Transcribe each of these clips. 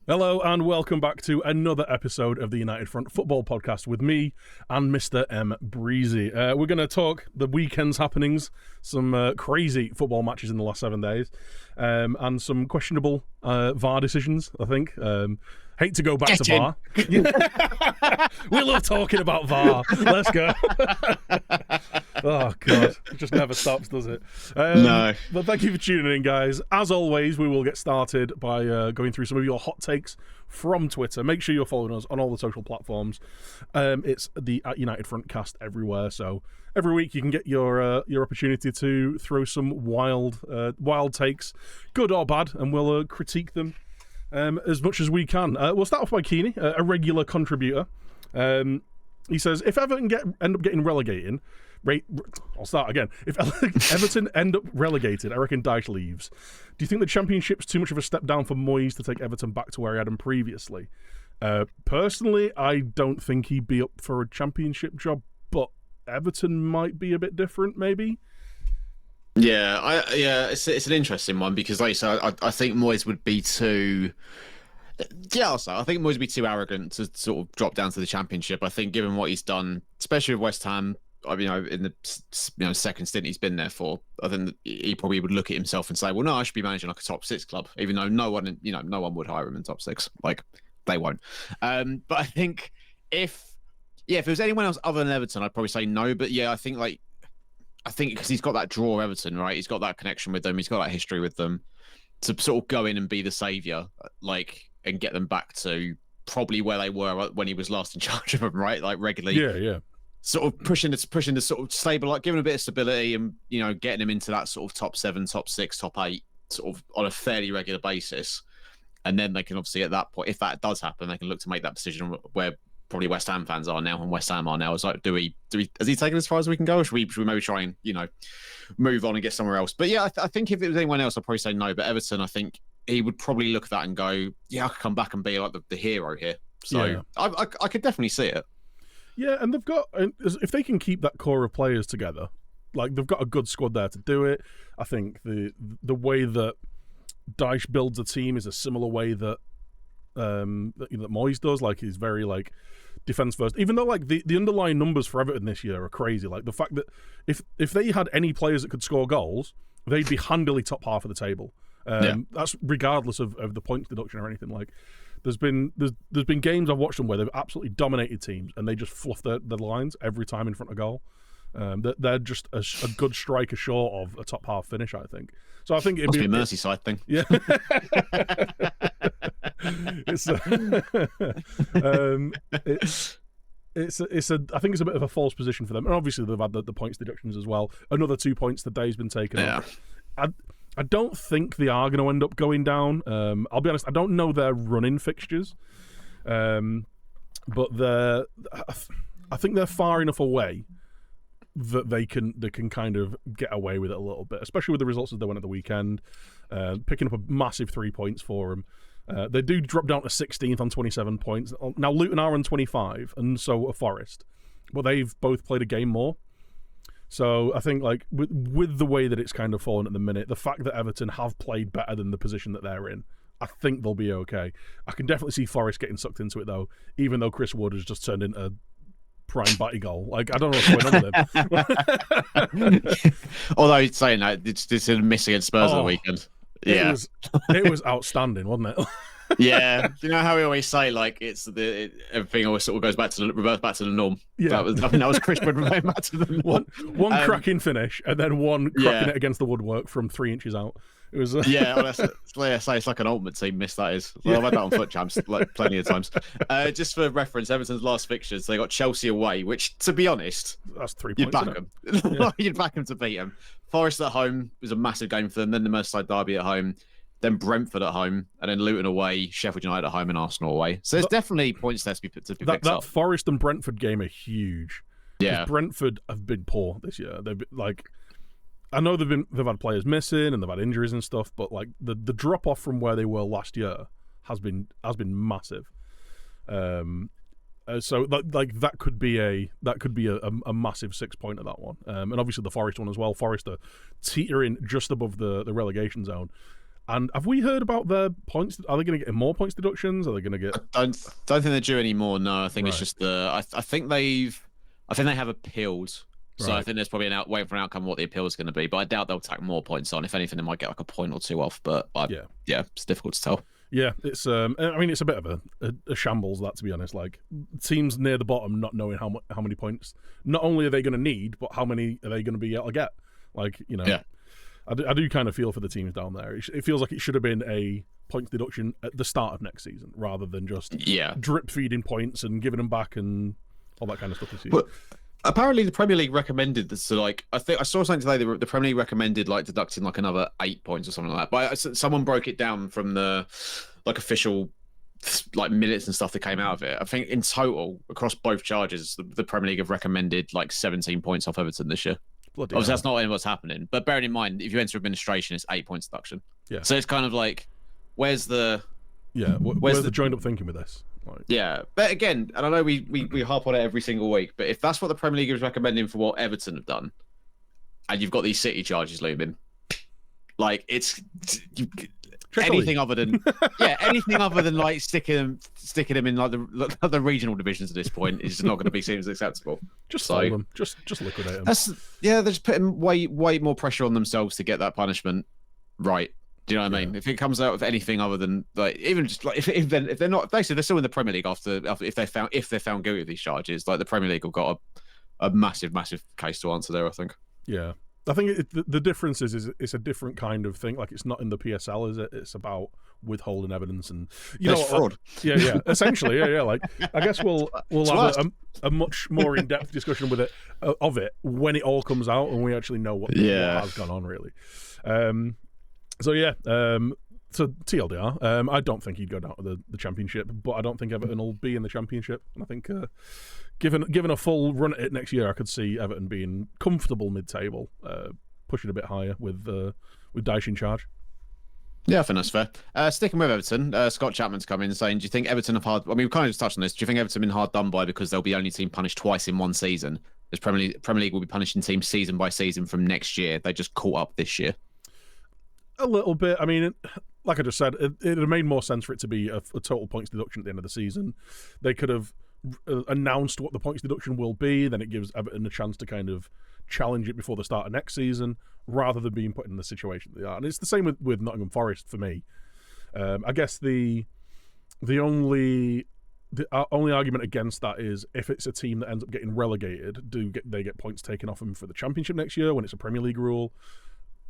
Hello and welcome back to another episode of the United Front Football Podcast with me and Mr. M. Breezy. We're going to talk the weekend's happenings, some crazy football matches in the last 7 days, and some questionable VAR decisions, I think. Hate to go back to VAR. We love talking about VAR. Let's go. Oh, God. It just never stops, does it? No. But thank you for tuning in, guys. As always, we will get started by going through some of your hot takes from Twitter. Make sure you're following us on all the social platforms. It's the @United Frontcast everywhere. So every week you can get your opportunity to throw some wild takes, good or bad, and we'll critique them as much as we can. We'll start off by Keeney, a regular contributor. He says, if Everton end up getting relegated, I'll start again. If Everton end up relegated, I reckon Dyche leaves. Do you think the Championship's too much of a step down for Moyes to take Everton back to where he had him previously? Personally, I don't think he'd be up for a Championship job, but Everton might be a bit different, maybe. Yeah, it's an interesting one because, like you said, I think Moyes would be too. Yeah, also, I think Moyes would be too arrogant to sort of drop down to the Championship. I think, given what he's done, especially with West Ham, in the second stint he's been there for, I think that he probably would look at himself and say, "Well, no, I should be managing like a top six club," even though no one would hire him in top six. Like they won't. But I think if it was anyone else other than Everton, I'd probably say no. But yeah, I think because he's got that draw Everton, right? He's got that connection with them. He's got that history with them to sort of go in and be the saviour, and get them back to probably where they were when he was last in charge of them, right? Like regularly. Yeah. Sort of pushing the sort of stable, like giving a bit of stability and, getting him into that sort of top 7, top 6, top 8, sort of on a fairly regular basis. And then they can obviously at that point, if that does happen, they can look to make that decision where probably West Ham fans are now and West Ham are now. It's like, has he taken as far as we can go? Or should we maybe try and, move on and get somewhere else? But yeah, I think if it was anyone else, I'd probably say no. But Everton, I think he would probably look at that and go, yeah, I could come back and be like the hero here. So yeah. I could definitely see it. Yeah, and they've got, if they can keep that core of players together, like they've got a good squad there to do it. I think the way that Dyche builds a team is a similar way that Moyes does. Like he's very defense first. Even though the underlying numbers for Everton this year are crazy. Like the fact that if they had any players that could score goals, they'd be handily top half of the table. That's regardless of the points deduction or anything. Like there's been games I've watched them where they've absolutely dominated teams and they just fluff the lines every time in front of goal. They're just a good striker short of a top half finish, I think. So I think it'd be a Merseyside thing. Yeah. I think it's a bit of a false position for them, and obviously they've had the points deductions as well. Another 2 points today's been taken off. I don't think they are going to end up going down. I'll be honest, I don't know their running fixtures, but I think they're far enough away that they can kind of get away with it a little bit, especially with the results as they went at the weekend, picking up a massive 3 points for them. They do drop down to 16th on 27 points. Now Luton are on 25, and so are Forest, but they've both played a game more. So I think with the way that it's kind of fallen at the minute, the fact that Everton have played better than the position that they're in, I think they'll be okay. I can definitely see Forest getting sucked into it though, even though Chris Wood has just turned into prime Batty goal. I don't know what's going on with him. Although saying that, it's a miss against Spurs at the weekend. Yeah, it was outstanding, wasn't it? Yeah, you know how we always say everything always sort of goes back to the norm. Yeah, that was Chris Wood reverting back to the norm. One cracking finish and then one cracking it against the woodwork from 3 inches out. It was it's like an ultimate team miss, that is. Well, I've had that on foot champs plenty of times. Just for reference, Everton's last fixtures, they got Chelsea away, which, to be honest, that's 3 points. You'd back them. Yeah. You'd back them to beat them. Forest at home was a massive game for them. Then the Merseyside derby at home, then Brentford at home, and then Luton away, Sheffield United at home, and Arsenal away. So there's definitely points there to be picked up. That Forest and Brentford game are huge. Yeah, Brentford have been poor this year. They've been, I know they've had players missing and they've had injuries and stuff, but the drop off from where they were last year has been massive. So that could be a massive 6 point at that one, and obviously the Forest one as well. Forest are teetering just above the relegation zone. And have we heard about their points? Are they going to get more points deductions? Are they going to get? Don't think they're due anymore. No, I think it's Right. just I think they have appealed. So I Right. think there's probably waiting for an outcome of what the appeal is going to be. But I doubt they'll tack more points on. If anything, they might get like a point or two off. But Yeah. it's difficult to tell. Yeah, it's I mean it's a bit of a shambles, that, to be honest. Like, teams near the bottom not knowing how many points not only are they going to need, but how many are they going to be able to get. Like, Yeah. I do kind of feel for the teams down there. It feels like it should have been a points deduction at the start of next season rather than just drip feeding points and giving them back and all that kind of stuff this season. But apparently the Premier League recommended this. So like, I think I saw something today. The Premier League recommended like deducting like another 8 points or something like that. But someone broke it down from the like official like minutes and stuff that came out of it. I think in total across both charges, the Premier League have recommended like 17 points off Everton this year. Bloody Obviously, hell. that's not what's happening. But bearing in mind, if you enter administration, it's 8 points deduction. Yeah. So it's kind of like, where's the where's the joined up thinking with this? Like, yeah, but again, and I know we harp on it every single week, but if that's what the Premier League is recommending for what Everton have done, and you've got these City charges looming, like anything other than like sticking them in like the regional divisions at this point is not going to be seen as acceptable. just sell them, just liquidate them. They're just putting way more pressure on themselves to get that punishment right. Do you know what I mean? If it comes out of anything other than like even just like if they're not basically they're still in the Premier League after if they're found guilty of these charges, like the Premier League have got a massive case to answer there, I think. Yeah. I think the difference is it's a different kind of thing. Like, it's not in the PSL, is it? It's about withholding evidence and fraud. Yeah. Essentially, yeah. Like, I guess we'll have a much more in-depth discussion with it of it when it all comes out and we actually know what has gone on, really. So TLDR, I don't think he'd go down to the Championship, but I don't think Everton will be in the Championship. And I think given a full run at it next year, I could see Everton being comfortable mid-table, pushing a bit higher with Dyche in charge. Yeah, I think that's fair. Sticking with Everton, Scott Chapman's come in saying, do you think Everton have hard... I mean, we've kind of just touched on this. Do you think Everton have been hard done by because they'll be only team punished twice in one season? As Premier League will be punishing teams season by season from next year. They just caught up this year. A little bit. I mean, like I just said, it would have made more sense for it to be a total points deduction at the end of the season. They could have announced what the points deduction will be, then it gives Everton a chance to kind of challenge it before the start of next season, rather than being put in the situation they are. And it's the same with Nottingham Forest for me. I guess the only argument against that is if it's a team that ends up getting relegated, they get points taken off them for the Championship next year when it's a Premier League rule?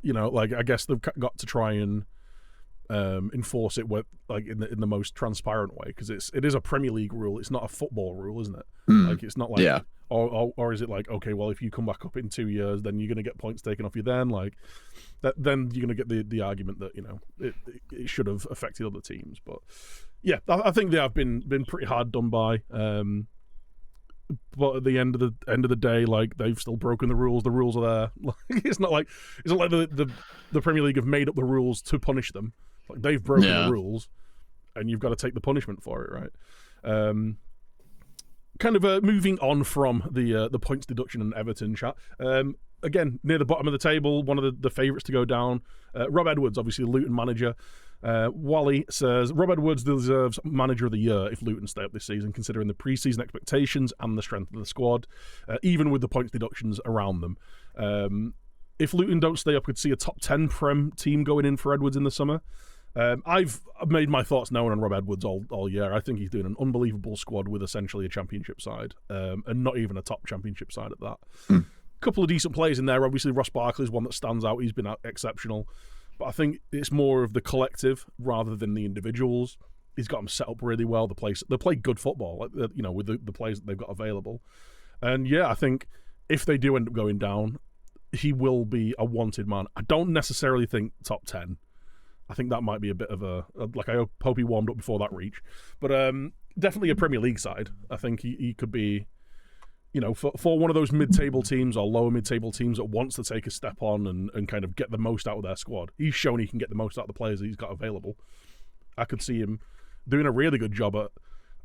Like, I guess they've got to try and enforce it with, like, in the most transparent way, because it is a Premier League rule. It's not a football rule, isn't it? Like, it's not like or is it like, okay, well, if you come back up in 2 years, then you're going to get points taken off you then, like that, then you're going to get the argument that it should have affected other teams. But yeah, I think they have been pretty hard done by. But at the end of the day, like, they've still broken the rules. The rules are there. Like, it's not like the Premier League have made up the rules to punish them. Like, they've broken the rules, and you've got to take the punishment for it, right? Kind of moving on from the points deduction and Everton chat. Again, near the bottom of the table, one of the favourites to go down. Rob Edwards, obviously the Luton manager. Wally says, Rob Edwards deserves Manager of the Year if Luton stay up this season, considering the pre-season expectations and the strength of the squad, even with the points deductions around them. If Luton don't stay up, we'd see a top 10 Prem team going in for Edwards in the summer. I've made my thoughts known on Rob Edwards all year. I think he's doing an unbelievable squad with essentially a Championship side, and not even a top Championship side at that. Couple of decent players in there. Obviously, Ross Barkley's one that stands out. He's been exceptional. But I think it's more of the collective rather than the individuals. He's got them set up really well. They play good football, like, with the players that they've got available. And yeah, I think if they do end up going down, he will be a wanted man. I don't necessarily think top 10. I think that might be a bit of like, I hope he warmed up before that reach. But definitely a Premier League side. I think he could be, for one of those mid-table teams or lower mid-table teams that wants to take a step on and kind of get the most out of their squad. He's shown he can get the most out of the players that he's got available. I could see him doing a really good job at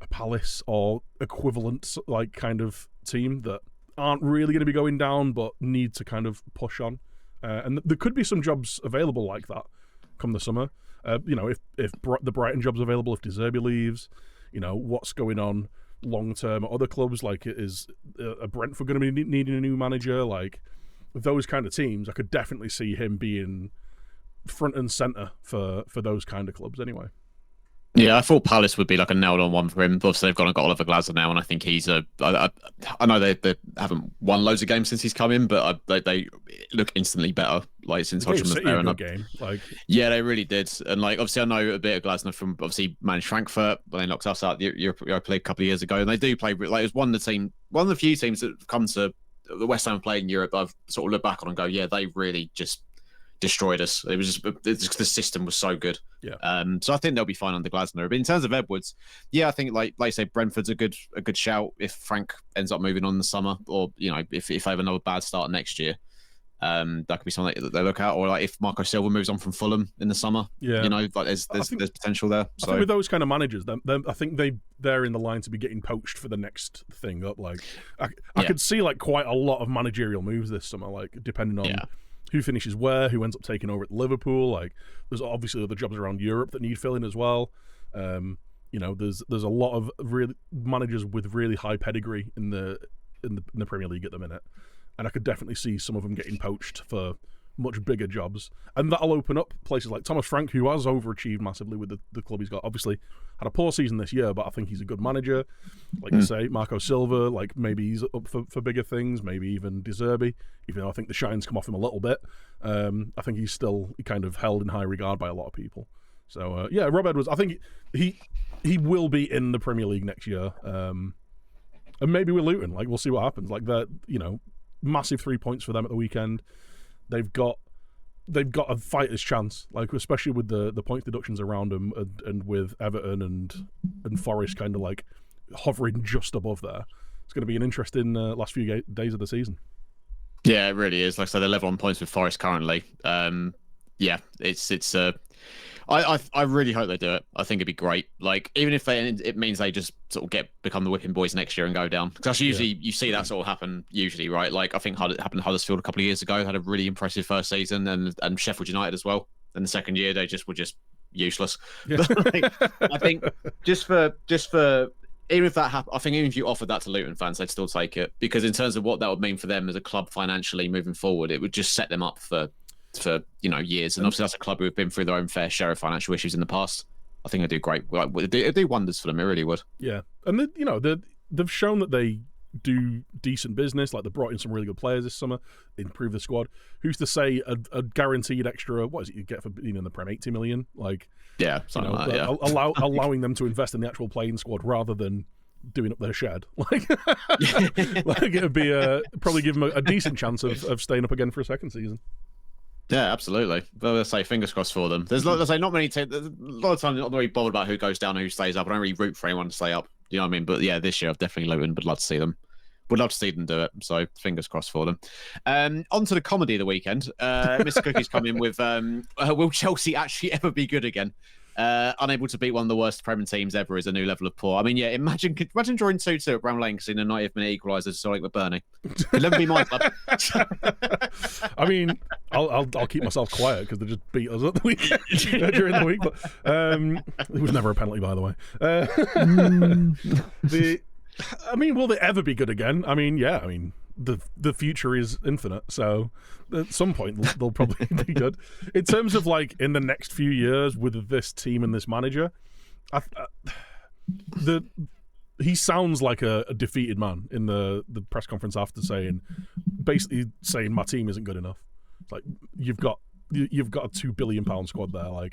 a Palace or equivalent, like, kind of team that aren't really going to be going down but need to kind of push on. And there could be some jobs available like that come the summer. If the Brighton job's available, if De Zerbi leaves, what's going on long term at other clubs. Like, is Brentford going to be needing a new manager? Like, those kind of teams, I could definitely see him being front and center for those kind of clubs. Anyway. Yeah, I thought Palace would be like a nailed-on one for him. Obviously, they've gone and got Oliver Glasner now, and I think he's I know they haven't won loads of games since he's come in, but they look instantly better. Like since Hodgson was there, and game. Like, yeah, they really did. And like, obviously, I know a bit of Glasner from obviously managed Frankfurt, but they knocked us out the Europa League a couple of years ago, and they do play. Like, it was one of the few teams that have come to the West Ham play in Europe. I've sort of looked back on and go, yeah, they really just destroyed us. It was just the system was so good. Yeah. So I think they'll be fine under Glasner. But in terms of Edwards, yeah, I think like you say, Brentford's a good shout if Frank ends up moving on in the summer, or if they have another bad start next year. That could be something that they look at, or like if Marco Silva moves on from Fulham in the summer. Yeah. Like there's potential there. So. I think with those kind of managers, I think they're in the line to be getting poached for the next thing up. Like I could see like quite a lot of managerial moves this summer, like depending on who finishes where, who ends up taking over at Liverpool. Like, there's obviously other jobs around Europe that need filling as well. There's a lot of really managers with really high pedigree in the Premier League at the minute, and I could definitely see some of them getting poached for much bigger jobs, and that'll open up places like Thomas Frank, who has overachieved massively with the club he's got. Obviously had a poor season this year, but I think he's a good manager. Like you say, Marco Silva, like maybe he's up for bigger things, maybe even De Zerbi, even though I think the shine's come off him a little bit. I think he's still kind of held in high regard by a lot of people. So Rob Edwards, I think he will be in the Premier League next year, and maybe with Luton. Like, we'll see what happens. Like, they're massive 3 points for them at the weekend. They've got a fighter's chance, like especially with the points deductions around them, and with Everton and Forest kind of like hovering just above there. It's going to be an interesting last few days of the season. Yeah, it really is. Like I said, they're level on points with Forest currently. It's I really hope they do it. I think it'd be great. Like, even if it means they just sort of become the whipping boys next year and go down. Because that's usually you see that sort of happen usually, right? Like, I think it happened to Huddersfield a couple of years ago. They had a really impressive first season, and Sheffield United as well. And the second year they were just useless. Yeah. I think just for even if that happened, I think even if you offered that to Luton fans, they'd still take it, because in terms of what that would mean for them as a club financially moving forward, it would just set them up for years. And obviously that's a club who've been through their own fair share of financial issues in the past. I think they do great. It'd do wonders for them. It really would. Yeah, and they've shown that they do decent business. Like, they brought in some really good players this summer, improved the squad. Who's to say a guaranteed extra? What is it you get for being in the Prem? 80 million. Like, yeah, something like that. Yeah. Allowing them to invest in the actual playing squad rather than doing up their shed. Like, like it'd be probably give them a decent chance of staying up again for a second season. Yeah, absolutely. But let's say fingers crossed for them. There's not many. A lot of times, I'm not really bothered about who goes down and who stays up. I don't really root for anyone to stay up. You know what I mean? But yeah, this year I've definitely Luton. Would love to see them. Would love to see them do it. So fingers crossed for them. On to the comedy of the weekend. Mr. Cookie's come in with will Chelsea actually ever be good again? Unable to beat one of the worst Premier teams ever is a new level of poor. I mean, yeah, imagine drawing 2-2 at Brown Lane, seeing a 90th minute equaliser to like McBurney. It'll never be my club. I mean, I'll keep myself quiet because they just beat us at the weekend during the week. But it was never a penalty, by the way. Will they ever be good again? I mean, yeah. I mean, the future is infinite, so at some point they'll probably be good. In terms of like in the next few years with this team and this manager, he sounds like a defeated man in the press conference after basically saying my team isn't good enough. It's like you've got a £2 billion squad there. Like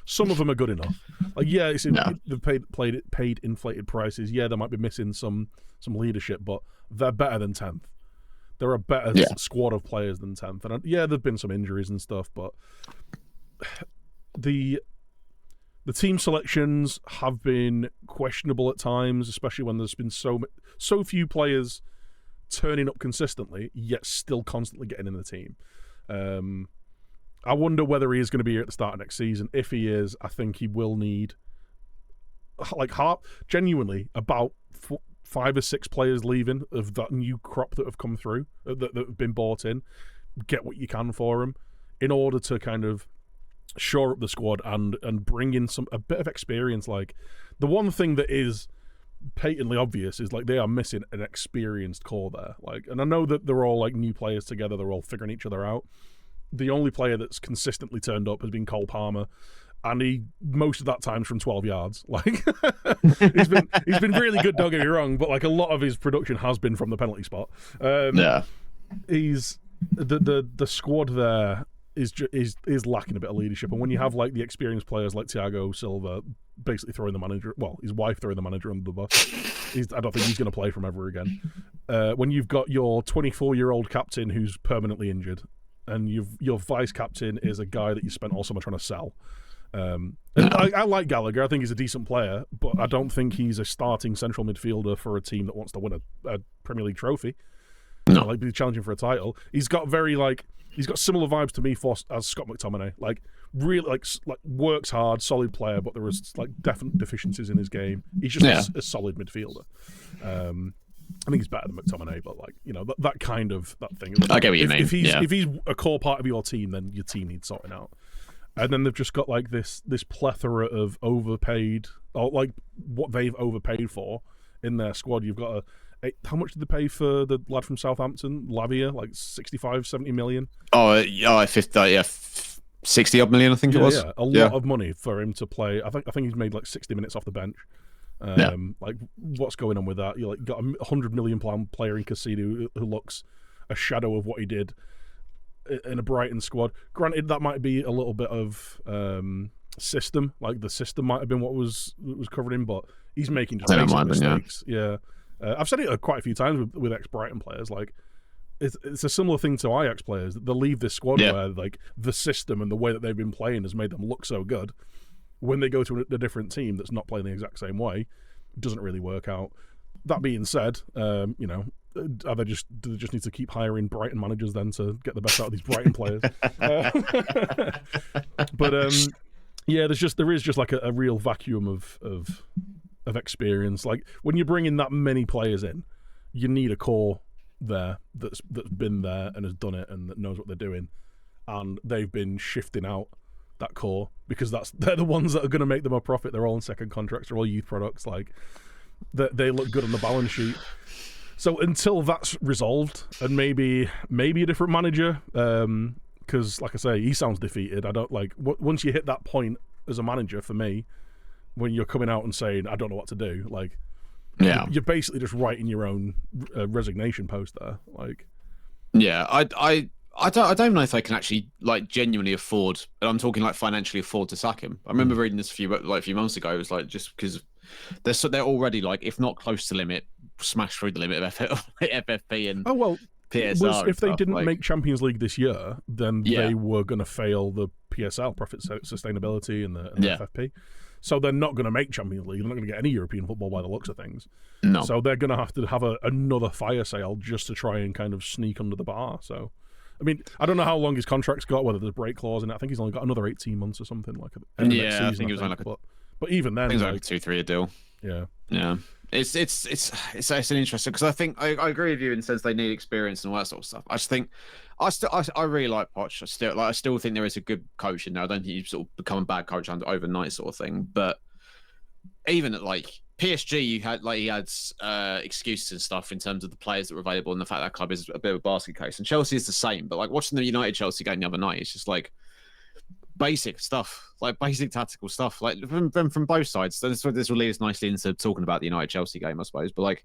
some of them are good enough. Like they've paid inflated prices. Yeah, they might be missing some leadership, but they're better than 10th. They're a better squad of players than 10th. And there've been some injuries and stuff, but the team selections have been questionable at times, especially when there's been so few players turning up consistently, yet still constantly getting in the team. I wonder whether he is going to be here at the start of next season. If he is, I think he will need genuinely about 5 or 6 players leaving of that new crop that have come through, that have been bought in. Get what you can for them in order to kind of shore up the squad and bring in a bit of experience. Like, the one thing that is patently obvious is like they are missing an experienced core there. Like, and I know that they're all like new players together, they're all figuring each other out. The only player that's consistently turned up has been Cole Palmer, and he most of that time's from 12 yards. Like, he's been really good, don't get me wrong, but like a lot of his production has been from the penalty spot. He's the squad there is lacking a bit of leadership, and when you have like the experienced players like Thiago Silva basically throwing the manager, well, his wife throwing the manager under the bus, I don't think he's going to play from ever again. When you've got your 24-year-old captain who's permanently injured, and your vice captain is a guy that you spent all summer trying to sell. I like Gallagher. I think he's a decent player, but I don't think he's a starting central midfielder for a team that wants to win a Premier League trophy. No. Like, be challenging for a title. He's got similar vibes to me as Scott McTominay. Like, really, like works hard, solid player, but there is like definite deficiencies in his game. He's just a solid midfielder. I think he's better than McTominay, but like, you know, that kind of that thing. I get what you mean. If he's a core part of your team, then your team needs sorting out. And then they've just got like this plethora of overpaid, or like what they've overpaid for in their squad. You've got how much did they pay for the lad from Southampton, Lavia? Like 65, 70 million? 60 odd million, I think it was. Yeah, a lot of money for him to play. I think he's made like 60 minutes off the bench. Like, what's going on with that? You like got a £100 million player in Casido who looks a shadow of what he did in a Brighton squad. Granted, that might be a little bit of system. Like, the system might have been what was covered him, but he's making just basic mistakes. I've said it quite a few times with ex-Brighton players. Like, it's a similar thing to Ajax players. They leave this squad where like the system and the way that they've been playing has made them look so good. When they go to a different team that's not playing the exact same way, it doesn't really work out. That being said, do they just need to keep hiring Brighton managers then to get the best out of these Brighton players? There is just like a real vacuum of experience. Like, when you bring in that many players in, you need a core there that's been there and has done it and that knows what they're doing, and they've been shifting out that core because they're the ones that are going to make them a profit. They're all on second contracts, they're all youth products. Like, they look good on the balance sheet. So until that's resolved, and maybe a different manager, because like I say, he sounds defeated. I don't like once you hit that point as a manager, for me, when you're coming out and saying I don't know what to do, like, you're basically just writing your own resignation post there. Like, I don't know if they can actually like genuinely afford, and I'm talking like financially afford to sack him. I remember reading this a few months ago. It was like, just because they're already like, if not close to limit, smashed through the limit of FFP and PSR. If they didn't make Champions League this year, then they were going to fail the PSL, profit sustainability, and the FFP. So they're not going to make Champions League. They're not going to get any European football by the looks of things. No. So they're going to have another fire sale just to try and kind of sneak under the bar. So, I mean, I don't know how long his contract's got, whether there's a break clause in it. I think he's only got another 18 months or something like that. I think it was like but even then, things like a 2-3 deal. Yeah. It's an interesting, because I think I agree with you in the sense they need experience and all that sort of stuff. I just think I really like Poch. I still think there is a good coach in there. I don't think you sort of become a bad coach overnight sort of thing. But even at like PSG, he had excuses and stuff in terms of the players that were available and the fact that club is a bit of a basket case. And Chelsea is the same. But like watching the United Chelsea game the other night, it's just like basic stuff, like basic tactical stuff, like from both sides. So this will lead us nicely into talking about the United Chelsea game, I suppose. But like,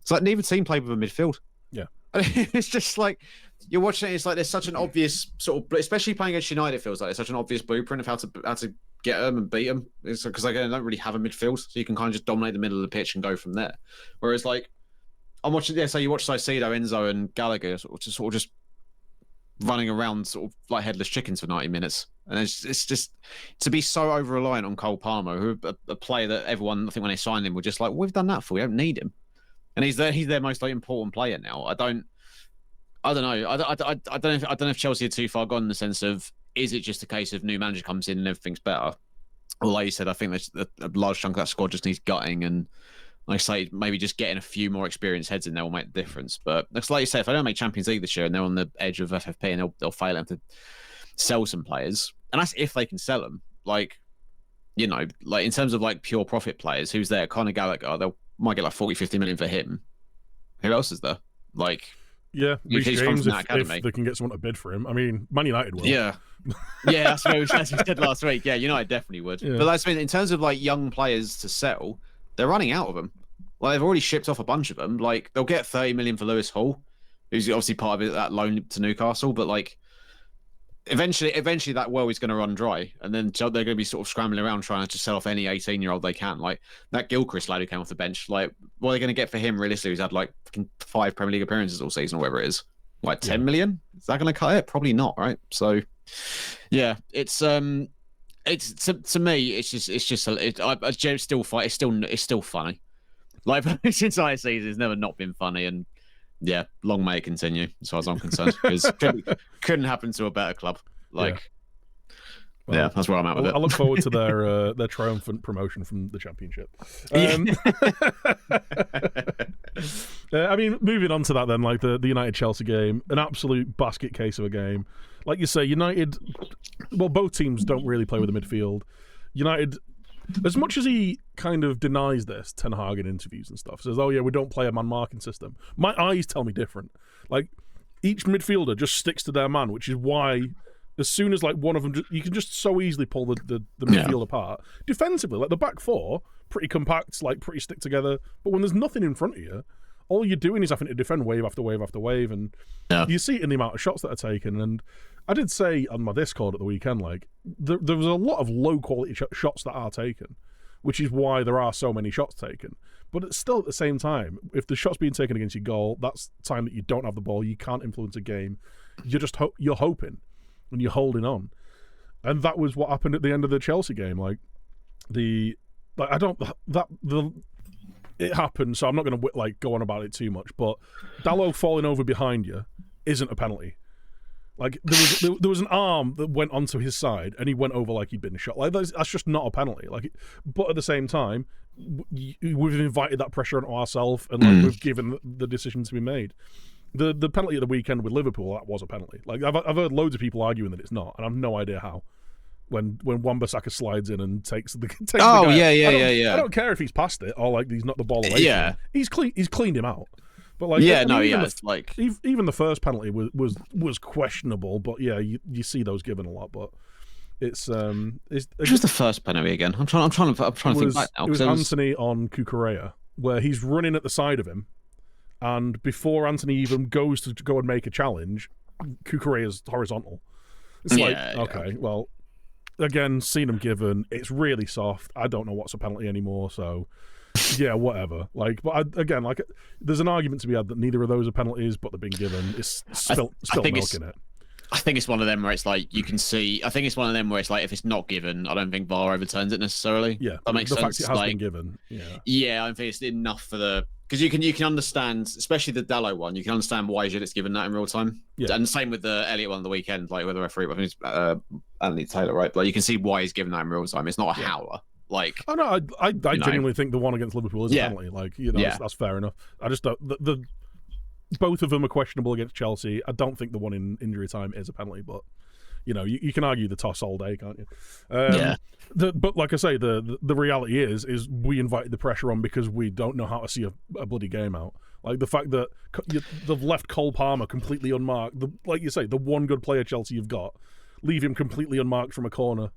it's like neither team played with a midfield. Yeah, it's just like you're watching it. It's like there's such an obvious sort of, especially playing against United, feels like there's such an obvious blueprint of how to get them and beat them. It's because they don't really have a midfield, so you can kind of just dominate the middle of the pitch and go from there. Whereas like I'm watching, so you watch Caicedo, Enzo, and Gallagher sort of just running around sort of like headless chickens for 90 minutes. And it's just to be so over-reliant on Cole Palmer, who a player that everyone, I think when they signed him, were just like, we've done that for, we don't need him. And he's their most like, important player now. I don't know. I don't know if Chelsea are too far gone in the sense of, is it just a case of new manager comes in and everything's better? Or like you said, I think a large chunk of that squad just needs gutting, and like I say, maybe just getting a few more experienced heads in there will make the difference. But like you say, if they don't make Champions League this year and they're on the edge of FFP and they'll fail, have to sell some players. and that's if they can sell them. Like, you know, like in terms of like pure profit players, who's there? Conor Gallagher, they might get like 40, 50 million for him. Who else is there? Like, yeah, Reece James, if academy. they can get someone to bid for him. I mean, Man United will. Yeah. Yeah, that's what we said last week. Yeah, United definitely would. Yeah. But that's in terms of like young players to sell, they're running out of them. Like they've already shipped off a bunch of them. Like they'll get 30 million for Lewis Hall, who's obviously part of it, that loan to Newcastle. But like eventually that well is going to run dry, and then they're going to be sort of scrambling around trying to sell off any 18-year-old they can. Like that Gilchrist lad who came off the bench. Like what are they going to get for him realistically? He's had like 5 Premier League appearances all season, or whatever it is. Like 10 million? Is that going to cut it? Probably not, right? So, yeah, it's to me, it's still funny. Like this entire season, it's never not been funny, and yeah, long may it continue, as far as I'm concerned, because couldn't happen to a better club. Like, yeah, that's where I'm at with it. I look forward to their triumphant promotion from the Championship. I mean, moving on to that then, like the United-Chelsea game, an absolute basket case of a game. Like you say, United, well, both teams don't really play with the midfield. United, as much as he kind of denies this, Ten Hag in interviews and stuff, says, oh yeah, we don't play a man-marking system. My eyes tell me different. Like, each midfielder just sticks to their man, which is why as soon as like one of them, you can just so easily pull the midfield apart. Defensively, like the back four, pretty compact, like pretty stick together. But when there's nothing in front of you, all you're doing is having to defend wave after wave after wave, and you see it in the amount of shots that are taken. And I did say on my Discord at the weekend, like there was a lot of low quality shots that are taken, which is why there are so many shots taken. But it's still at the same time, if the shot's being taken against your goal, that's time that you don't have the ball, you can't influence a game. You're just you're hoping. And you're holding on, and that was what happened at the end of the Chelsea game. It happened, so I'm not going to like go on about it too much. But Dalot falling over behind you isn't a penalty. Like there was an arm that went onto his side, and he went over like he'd been shot. Like that's just not a penalty. Like, but at the same time, we've invited that pressure onto ourselves, and like we've given the decision to be made. The penalty at the weekend with Liverpool, that was a penalty. Like I've heard loads of people arguing that it's not, and I've no idea how. When Wan-Bissaka slides in and takes the guy. I don't care if he's passed it or like he's knocked the ball away. Yeah, he's cleaned him out. But like even the first penalty was questionable. But yeah, you see those given a lot. But it's which was the first penalty again? I'm trying to think back now. It was Anthony on Cucurella, where he's running at the side of him. And before Anthony even goes to go and make a challenge, Cucurella's horizontal. It's well, again, seen him given. It's really soft. I don't know what's a penalty anymore, so yeah, whatever. Like, but there's an argument to be had that neither of those are penalties, but they've been given. It's spilt milk in it. I think it's one of them where it's like you can see. I think it's one of them where it's like if it's not given, I don't think VAR overturns it necessarily. Yeah, that makes sense. The fact it has been given. Yeah, I don't think it's enough for the. Because you can understand, especially the Dalot one, you can understand why it's given that in real time. Yeah. And the same with the Elliott one on the weekend, like with the referee, I think it's Anthony Taylor, right? Like you can see why he's given that in real time. It's not a howler. Like, oh no, I genuinely think the one against Liverpool is a penalty. Like, that's fair enough. I just don't. Both of them are questionable against Chelsea. I don't think the one in injury time is a penalty, but you can argue the toss all day, can't you? But like I say, the reality is we invited the pressure on because we don't know how to see a bloody game out. Like the fact that they've left Cole Palmer completely unmarked. Like you say, the one good player Chelsea you've got, leave him completely unmarked from a corner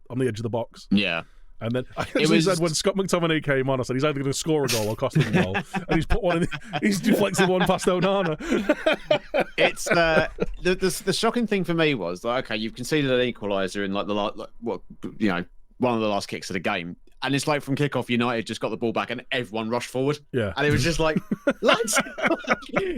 on the edge of the box. Yeah. And then he said when Scott McTominay came on, I said he's either going to score a goal or cost him a goal, and he's put one. He's deflected one past Onana. It's the shocking thing for me was like, okay, you've conceded an equaliser in like one of the last kicks of the game, and it's like from kickoff, United just got the ball back and everyone rushed forward. Yeah, and it was just like, lads,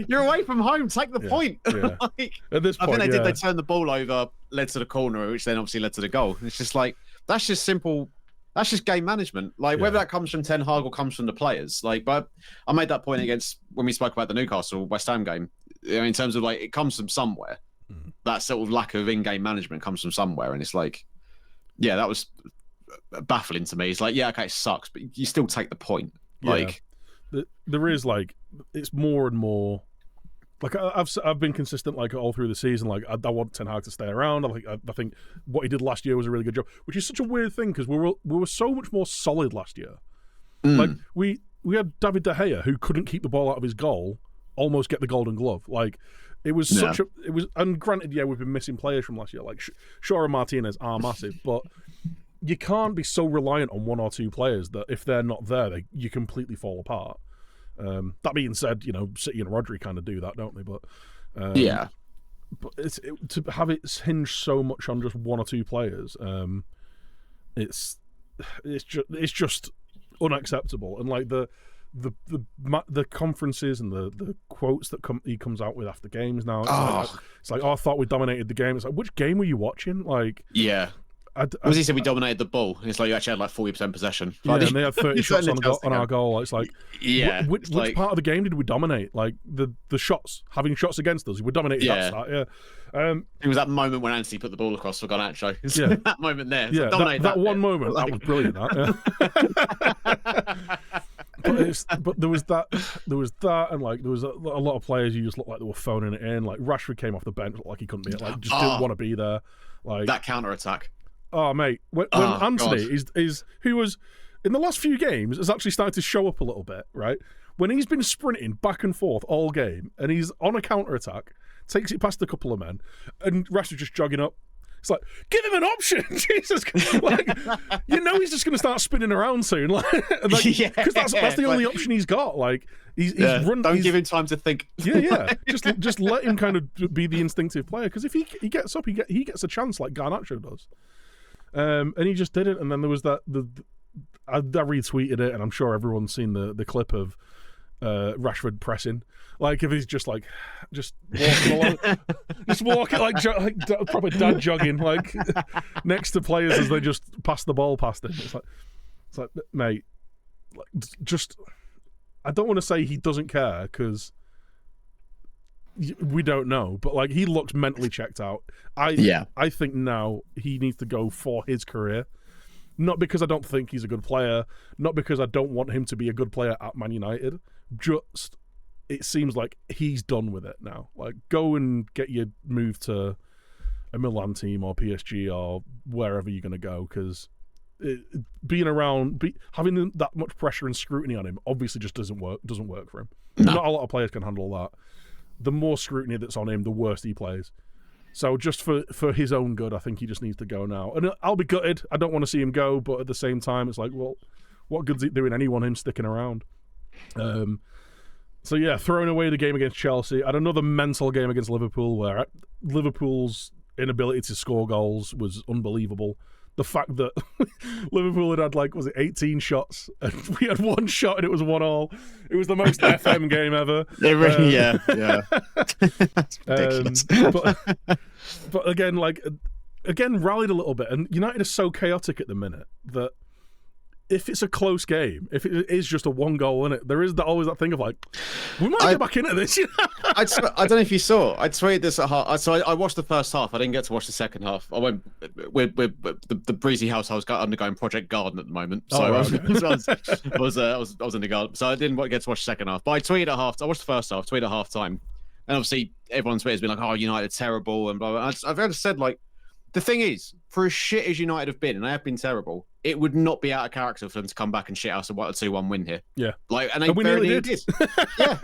you're away from home, take the point. Yeah. Like, at this point, I think they turned the ball over, led to the corner, which then obviously led to the goal. And it's just like that's just simple. That's just game management. Like whether that comes from Ten Hag or comes from the players. Like, but I made that point against when we spoke about the Newcastle West Ham game. In terms of like, it comes from somewhere. That sort of lack of in-game management comes from somewhere, and it's like, yeah, that was baffling to me. It's like, yeah, okay, it sucks, but you still take the point. Like, there is like, it's more and more Like I've been consistent like all through the season. Like I want Ten Hag to stay around. I think what he did last year was a really good job, which is such a weird thing because we were so much more solid last year. Like we had David De Gea who couldn't keep the ball out of his goal, almost get the Golden Glove. Like it was and granted, yeah, we've been missing players from last year. Like Shaw and Martinez are massive, but you can't be so reliant on one or two players that if they're not there, you completely fall apart. That being said, City and Rodri kind of do that, don't they? But but to have it hinge so much on just one or two players, it's just unacceptable. And like the conferences and the quotes that he comes out with after games now, it's like, I thought we dominated the game. It's like, which game were you watching? Like, yeah. He said we dominated the ball. It's like you actually had like 40% possession. Yeah, and they had 30 shots on our goal. It's like, which part of the game did we dominate? Like the shots, having shots against us, we dominated that start. Yeah, it was that moment when Anthony put the ball across for Garnacho. Yeah, that moment there. Yeah, that one moment that was brilliant. But there was that, and like there was a lot of players who just looked like they were phoning it in. Like Rashford came off the bench, looked like he couldn't be, like just didn't want to be there. Like that counter attack. Oh mate, when Anthony is who was in the last few games has actually started to show up a little bit, right? When he's been sprinting back and forth all game, and he's on a counter attack, takes it past a couple of men, and Rashford just jogging up. It's like, give him an option, Jesus! Like, he's just going to start spinning around soon, because that's the only option he's got. Like, he's run. Don't give him time to think. Yeah. Just let him kind of be the instinctive player. Because if he gets up, he gets a chance like Garnacho does. And he just didn't. And then there was that. I retweeted it, and I'm sure everyone's seen the clip of Rashford pressing. Like if he's just walking along, just walking like proper dad jogging, like next to players as they just pass the ball past him. It's like mate, just I don't want to say he doesn't care because we don't know, but like he looks mentally checked out. I think now he needs to go for his career. Not because I don't think he's a good player, not because I don't want him to be a good player at Man United. Just it seems like he's done with it now. Like go and get your move to a Milan team or PSG or wherever you're going to go, because being around, having that much pressure and scrutiny on him obviously just doesn't work for him. No. Not a lot of players can handle that. The more scrutiny that's on him, the worse he plays. So just for his own good, I think he just needs to go now. And I'll be gutted. I don't want to see him go, but at the same time, it's like, well, what good's it doing anyone him sticking around? So yeah, throwing away the game against Chelsea. I had another mental game against Liverpool where Liverpool's inability to score goals was unbelievable. The fact that Liverpool had like, was it 18 shots and we had one shot and it was 1-1. It was the most FM game ever. Yeah. That's ridiculous. But again, rallied a little bit. And United is so chaotic at the minute that if it's a close game, if it is just a one goal in it, there is always that thing of like, we might get back into this. I don't know if you saw. I tweeted this at half. So I watched the first half. I didn't get to watch the second half. I went. We're the Breezy household's undergoing Project Garden at the moment. So I was in the garden. So I didn't get to watch the second half. But I tweeted at half. I watched the first half. Tweeted at half time, and obviously everyone's Twitter's been like, "Oh, United terrible," and blah blah. I've ever said like, the thing is, for as shit as United have been, and they have been terrible, it would not be out of character for them to come back and shit us a 2-1 win here. Yeah, and they we nearly did. Yeah,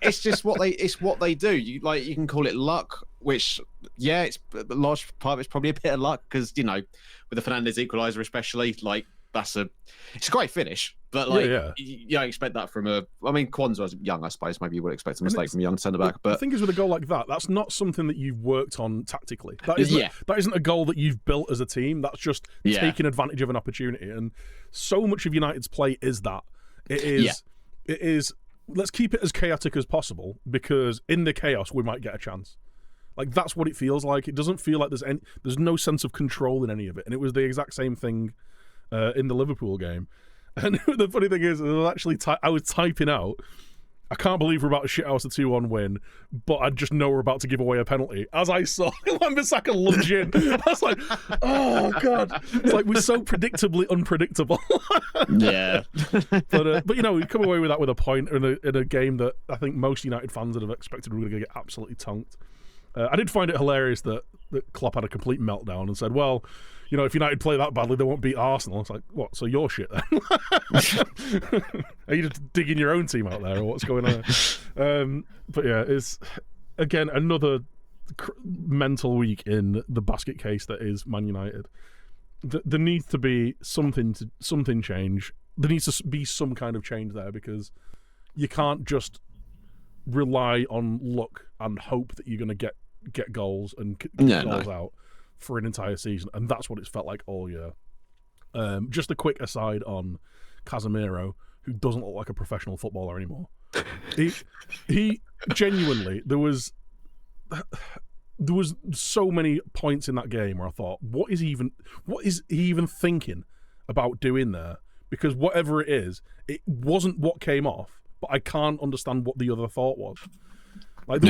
it's just what they do. You can call it luck, which it's a large part of it's probably a bit of luck because with the Fernandes equaliser especially, it's a great finish, but you don't expect that from Kwanzaa young, I suppose. Maybe you would expect a mistake from a young centre back. But the thing is, with a goal like that, that's not something that you've worked on tactically. That isn't a goal that you've built as a team. That's just taking advantage of an opportunity. And so much of United's play is that. It is. Let's keep it as chaotic as possible because in the chaos we might get a chance. Like that's what it feels like. It doesn't feel like there's no sense of control in any of it. And it was the exact same thing in the Liverpool game. And the funny thing is, I was typing out, I can't believe we're about to shit out a 2-1 win, but I just know we're about to give away a penalty. As I saw Wan-Bissaka lunge in, I was like, oh, God. It's like we're so predictably unpredictable. Yeah. But we come away with that with a point in a game that I think most United fans would have expected were going to get absolutely tonked. I did find it hilarious that Klopp had a complete meltdown and said, well, if United play that badly, they won't beat Arsenal. It's like, what? So you're shit then? Are you just digging your own team out there, or what's going on? But yeah, it's, again, another mental week in the basket case that is Man United. There needs to be something change. There needs to be some kind of change there, because you can't just rely on luck and hope that you're going to get goals and goals out for an entire season, and that's what it's felt like all year. Just a quick aside on Casemiro, who doesn't look like a professional footballer anymore. He genuinely, there was so many points in that game where I thought, what is he even thinking about doing there? Because whatever it is, it wasn't what came off, but I can't understand what the other thought was. Like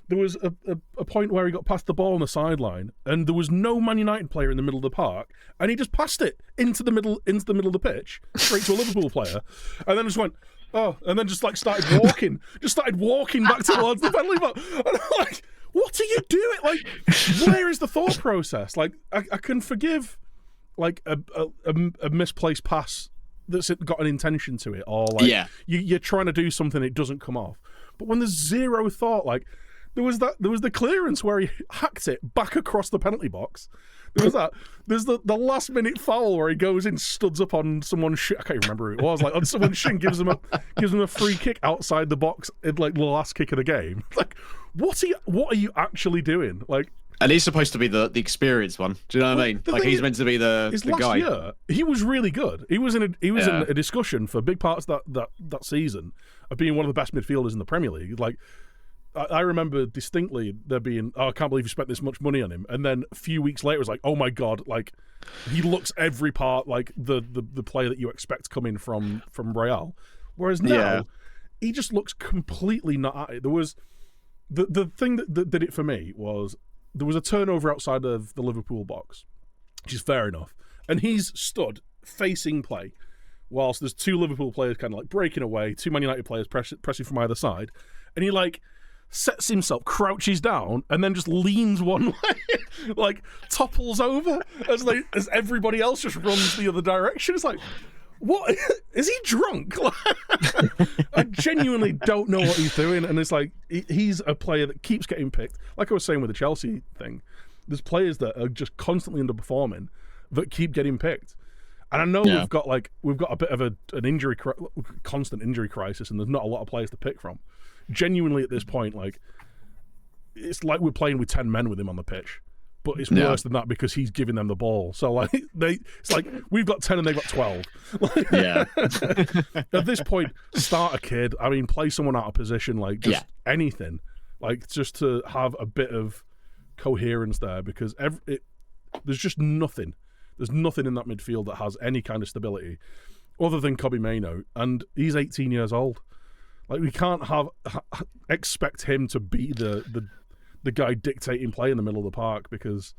there was a point where he got past the ball on the sideline, and there was no Man United player in the middle of the park, and he just passed it into the middle of the pitch, straight to a Liverpool player, and then just went, oh, and then just started walking back towards the penalty box. And I'm like, what are you doing? Like, where is the thought process? Like, I can forgive like a misplaced pass that's got an intention to it, or like you're trying to do something, it doesn't come off. But when there's zero thought, like there was the clearance where he hacked it back across the penalty box. There was that. There's the last minute foul where he goes in, studs up on someone's shin. I can't even remember who it was. Like on someone's shin, gives him a free kick outside the box in like the last kick of the game. Like, what are you actually doing? Like, and he's supposed to be the experienced one. Do you know what I mean? Like, he's meant to be the last guy. Year, he was really good. He was in a discussion for big parts of that season of being one of the best midfielders in the Premier League. Like, I remember distinctly there being, I can't believe you spent this much money on him. And then a few weeks later, it was like, oh my God, like he looks every part like the player that you expect coming from Real. Whereas now, he just looks completely not at it. There was the thing that did it for me was there was a turnover outside of the Liverpool box, which is fair enough. And he's stood facing play whilst there's two Liverpool players kind of like breaking away, two Man United players pressing from either side. And he like sets himself, crouches down, and then just leans one way, like topples over as everybody else just runs the other direction. It's like, what? Is he drunk? I genuinely don't know what he's doing, and it's like he's a player that keeps getting picked. Like I was saying with the Chelsea thing, there's players that are just constantly underperforming that keep getting picked. And I know we've got a bit of an constant injury crisis, and there's not a lot of players to pick from. Genuinely, at this point, like it's like we're playing with 10 men with him on the pitch, but it's worse than that because he's giving them the ball. So like it's like we've got 10 and they've got 12. At this point, start a kid. I mean, play someone out of position, like just anything, like just to have a bit of coherence there, because there's just nothing. There's nothing in that midfield that has any kind of stability other than Kobbie Mainoo, and he's 18 years old. Like, we can't expect him to be the guy dictating play in the middle of the park, because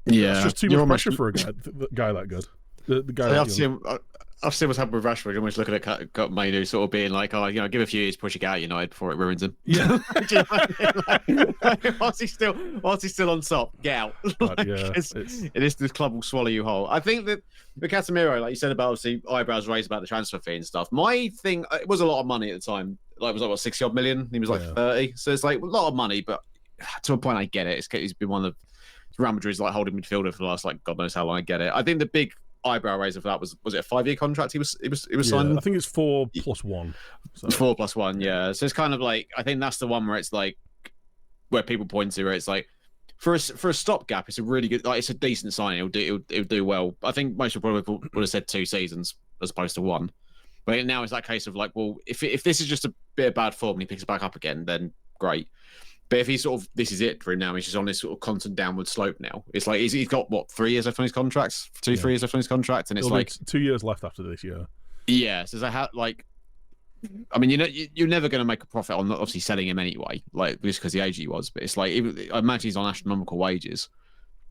it's just too much pressure for a guy that good. The guy. I've seen what's happened with Rashford. Almost looking at Mainoo sort of being like, oh, give a few years push it out United before it ruins him. Yeah. Whilst he's still on top, get out. This club will swallow you whole. I think that with Casemiro, like you said about obviously eyebrows raised about the transfer fee and stuff. My thing, it was a lot of money at the time. Like, it was like what, 60 odd million. He was like 30. So it's like a lot of money, but to a point, I get it. He's been one of Real Madrid's like holding midfielder for the last like God knows how long. I get it. I think the big eyebrow raiser for that was it a 5-year contract he was signed? I think it's 4+1. So. 4+1, yeah. So it's kind of like, I think that's the one where it's like, where people point to where it's like, for a stopgap, it's a really good, like, it's a decent signing. It'll do well. I think most people probably would have said 2 seasons as opposed to 1. But now it's that case of like, well, if this is just a bit of bad form and he picks it back up again, then great. But if he's sort of, this is it for him now, he's just on this sort of constant downward slope now. It's like, he's got, what, 3 years left on his contract? 3 years left on his contract? And it's It'll like... 2 years left after this year. Yeah, so like... I mean, you're never going to make a profit on obviously selling him anyway, like, just because the age he was. But it's like, I imagine he's on astronomical wages.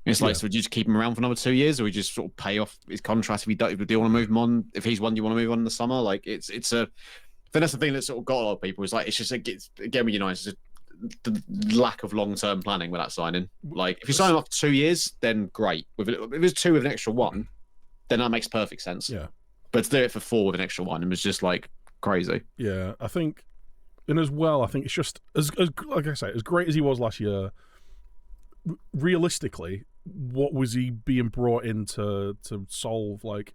It's like, Yeah. so would you just keep him around for another 2 years, or we just sort of pay off his contract if you don't, if you do want to move him on? If he's one you want to move on in the summer, like it's a. I think that's the thing that sort of got a lot of people. Is like it's just again with United, it's just the lack of long-term planning with that signing. Like if you sign him off 2 years, then great. If it's 2 with an extra 1, then that makes perfect sense. Yeah. But to do it for 4 with an extra 1, it was just like crazy. Yeah, I think, and as well, I think it's just as like I say, as great as he was last year. Realistically, what was he being brought in to solve? Like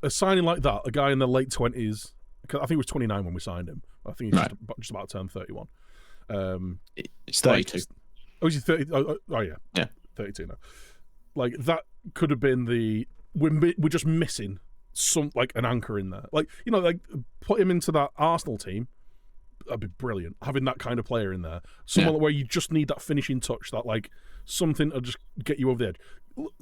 a signing like that, a guy in the late 20s. I think he was 29 when we signed him. I think he's just about to turn 31. It's 32. Oh, is he 30? Oh, yeah, 32 now. Like that could have been we're just missing some like an anchor in there. Like like put him into that Arsenal team. That'd be brilliant. Having that kind of player in there, someone where you just need that finishing touch, that like something to just get you over the edge.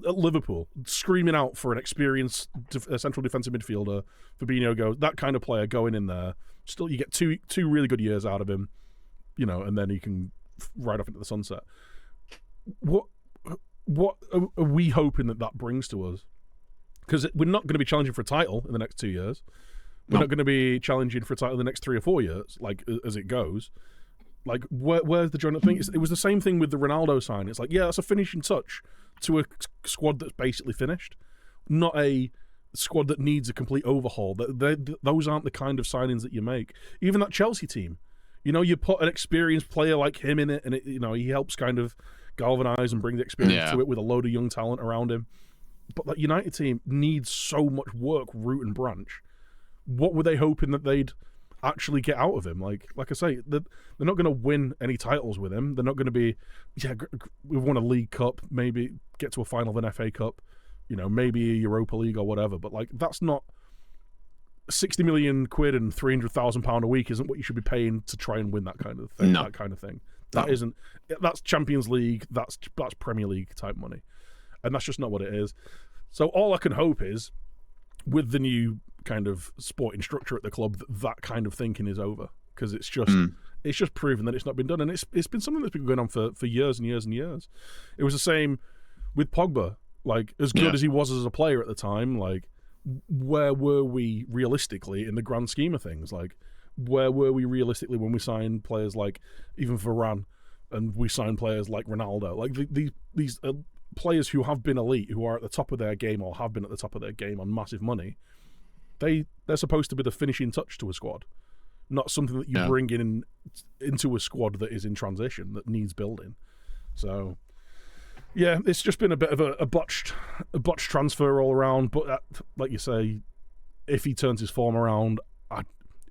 At Liverpool, screaming out for an experienced central defensive midfielder. Fabinho goes, that kind of player going in there. Still, you get two really good years out of him, and then he can ride off into the sunset. What are we hoping that brings to us? Because we're not going to be challenging for a title in the next 2 years. We're not going to be challenging for a title in the next 3 or 4 years, like as it goes. Like, where's the joint thing? It was the same thing with the Ronaldo sign. It's like, yeah, that's a finishing touch to a squad that's basically finished, not a squad that needs a complete overhaul. Those aren't the kind of signings that you make. Even that Chelsea team, you put an experienced player like him in it, and he helps kind of galvanise and bring the experience to it with a load of young talent around him. But that United team needs so much work, root and branch. What were they hoping that they'd actually get out of him? Like I say, they're not going to win any titles with him. They're not going to be, we've won a League Cup, maybe get to a final of an FA Cup, maybe a Europa League or whatever. But like, that's not 60 million quid and £300,000 a week isn't what you should be paying to try and win that kind of thing. No. That kind of thing. That's Champions League. That's Premier League type money, and that's just not what it is. So all I can hope is, with the new kind of sporting structure at the club, that kind of thinking is over, because it's just proven that it's not been done, and it's been something that's been going on for years and years and years. It was the same with Pogba. Like, as good as he was as a player at the time, like, where were we realistically in the grand scheme of things? Like, where were we realistically when we signed players like even Varane, and we signed players like Ronaldo? Like these players who have been elite, who are at the top of their game or have been at the top of their game on massive money. They're supposed to be the finishing touch to a squad, not something that you bring into a squad that is in transition, that needs building. So, yeah, it's just been a bit of a botched transfer all around. But like you say, if he turns his form around,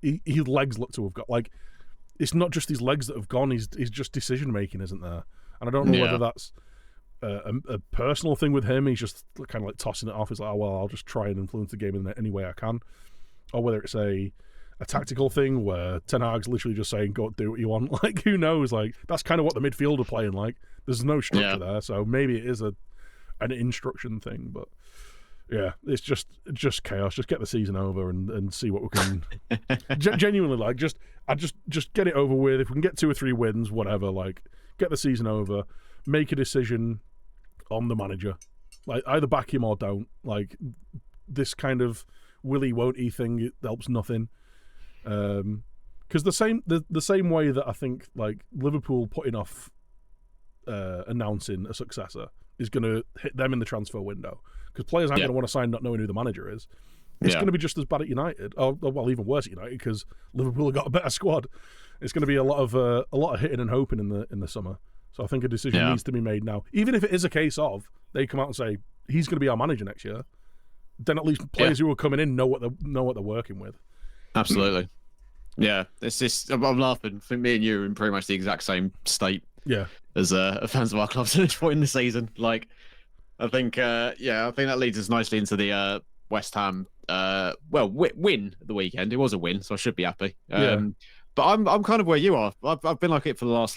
his legs look to have got, like, it's not just his legs that have gone. He's just decision making, isn't there? And I don't know whether that's a personal thing with him. He's just kind of like tossing it off. He's like, oh well, I'll just try and influence the game in any way I can, or whether it's a tactical thing where Ten Hag's literally just saying, go do what you want. Like, who knows? Like, that's kind of what the midfield are playing like. There's no structure there, so maybe it is an instruction thing. But yeah, it's just chaos. Just get the season over and see what we can genuinely, like, just get it over with. If we can get 2 or 3 wins, whatever, like, get the season over, make a decision on the manager, like, either back him or don't. Like, this kind of willy won't he thing, it helps nothing. Because the same way that I think, like, Liverpool putting off announcing a successor is going to hit them in the transfer window, because players aren't going to want to sign not knowing who the manager is. It's going to be just as bad at United, or well, even worse at United, because Liverpool have got a better squad. It's going to be a lot of hitting and hoping in the summer. So I think a decision needs to be made now. Even if it is a case of they come out and say he's going to be our manager next year, then at least players who are coming in know what they're working with. Absolutely. Yeah, it's just, I'm laughing. I think me and you are in pretty much the exact same state. Yeah. As fans of our clubs at this point in the season. Like, I think that leads us nicely into the West Ham win at the weekend. It was a win, so I should be happy. But I'm kind of where you are. I've been like it for the last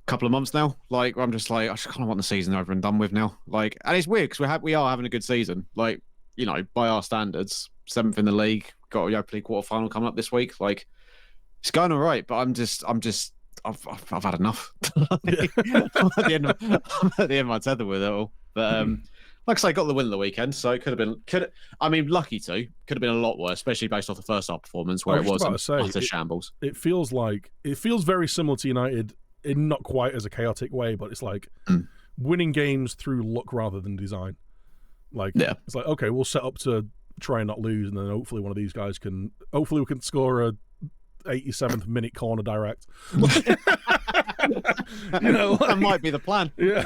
couple of months now. Like, I'm just like, I just kind of want the season over and done with now. Like, and it's weird because we are having a good season. Like, by our standards, 7th in the league, got a Europa League quarter final coming up this week. Like, it's going all right, but I'm just I've had enough. I'm at the end of my tether with it all. But like I say, got the win of the weekend, so it could have been lucky to. Could have been a lot worse, especially based off the first half performance where it was utter shambles. It feels very similar to United in not quite as a chaotic way, but it's like winning games through luck rather than design. Like it's like, okay, we'll set up to try and not lose, and then hopefully one of these guys hopefully we can score a 87th minute corner direct. That might be the plan. Yeah.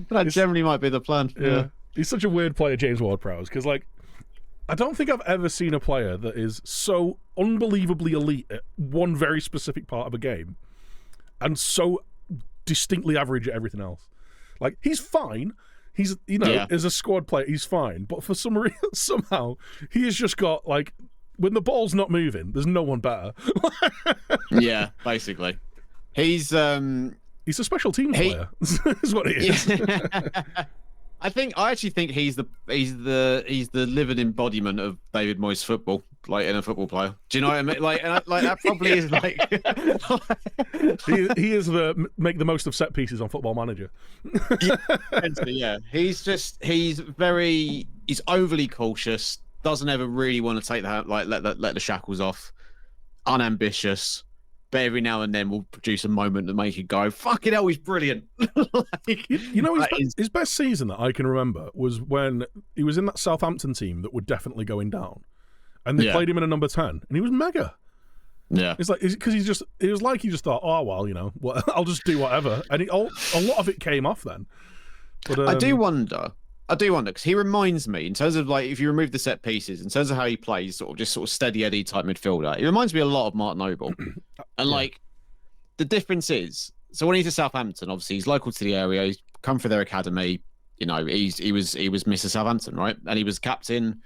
That generally might be the plan. Yeah. He's such a weird player, James Ward-Prowse, because like I don't think I've ever seen a player that is so unbelievably elite at one very specific part of a game and so distinctly average at everything else. Like, he's fine. He's, as a squad player, he's fine. But for some reason, somehow, he has just got, like, when the ball's not moving, there's no one better. Yeah, basically. He's a special teams player, is what he is. I actually think he's the living embodiment of David Moyes' football, like in a football player. Do you know what I mean? Like that probably is like. he is the make the most of set pieces on Football Manager. Yeah, he's overly cautious. Doesn't ever really want to take that, like let the shackles off. Unambitious. But every now and then we'll produce a moment to make it go, fucking hell, he's brilliant. His best season that I can remember was when he was in that Southampton team that were definitely going down. And they played him in a number 10. And he was mega. Yeah. It's like, because he just thought, oh, well, I'll just do whatever. And a lot of it came off then. But I do wonder, because he reminds me, in terms of, like, if you remove the set pieces, in terms of how he plays, sort of steady Eddie type midfielder, he reminds me a lot of Mark Noble. And, like, the difference is, so when he's at Southampton, obviously, he's local to the area, he's come through their academy, he was Mr. Southampton, right? And he was captain.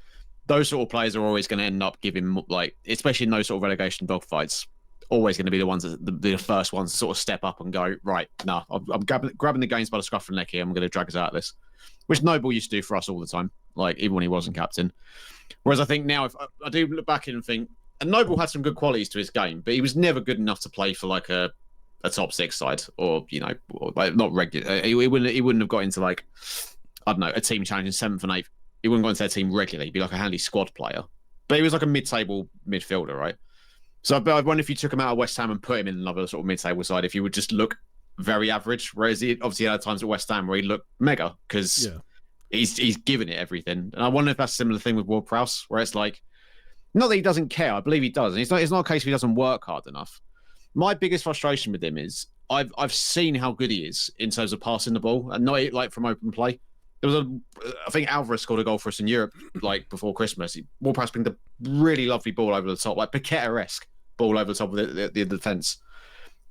Those sort of players are always going to end up giving, like, especially in those sort of relegation dogfights, always going to be the ones the first ones to sort of step up and go, right, no, I'm grabbing the games by the scruff of the neck here, I'm going to drag us out of this. Which Noble used to do for us all the time, like even when he wasn't captain. Whereas I think now, if I do look back and think, and Noble had some good qualities to his game, but he was never good enough to play for like a top six side, or like not regular. He wouldn't have got into, like, I don't know, a team challenging 7th and 8th. He wouldn't go into their team regularly. He'd be like a handy squad player, but he was like a mid-table midfielder, right? So I wonder if you took him out of West Ham and put him in another sort of mid-table side, if he would just look very average, whereas he obviously had times at West Ham where he looked mega because he's given it everything. And I wonder if that's a similar thing with Ward-Prowse, where it's like, not that he doesn't care, I believe he does, and it's not a case of he doesn't work hard enough. My biggest frustration with him is I've seen how good he is in terms of passing the ball, and not like from open play. There was I think Alvarez scored a goal for us in Europe like before Christmas. Ward-Prowse pinged a really lovely ball over the top, like Paqueta-esque ball over the top of the defence.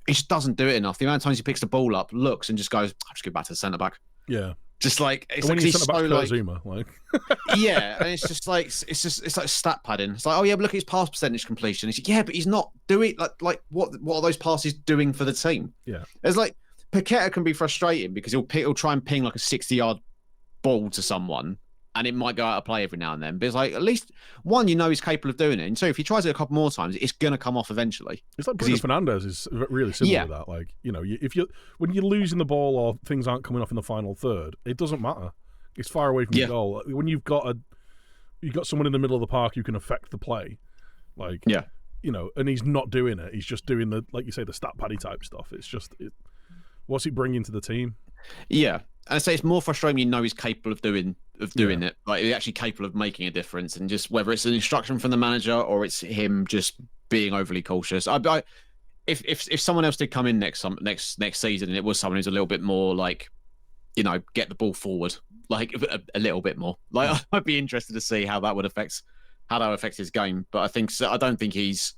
He just doesn't do it enough. The amount of times he picks the ball up, looks, and just goes, I'll just get back to the centre back. Yeah. Just like, it's when like he's so like Zuma, like. Yeah, and it's just like, it's like stat padding. It's like, oh yeah, but look at his pass percentage completion. He's like, yeah, but he's not doing like what are those passes doing for the team? Yeah. It's like Paqueta can be frustrating because he'll try and ping like a 60-yard ball to someone, and it might go out of play every now and then. But it's like, at least one, he's capable of doing it, and two, if he tries it a couple more times, it's gonna come off eventually. It's like Bruno Fernandes is really similar to that. Like, when you're losing the ball or things aren't coming off in the final third, it doesn't matter. It's far away from the goal. When you've got someone in the middle of the park who can affect the play, like and he's not doing it. He's just doing the, like you say, the stat paddy type stuff. It's just what's he bringing to the team? Yeah. And I say it's more frustrating. He's capable of doing it. Like, he's actually capable of making a difference, and just whether it's an instruction from the manager or it's him just being overly cautious. If someone else did come in next season, and it was someone who's a little bit more like, get the ball forward, like a little bit more. Like, I'd be interested to see how that would affect his game. But I don't think he's,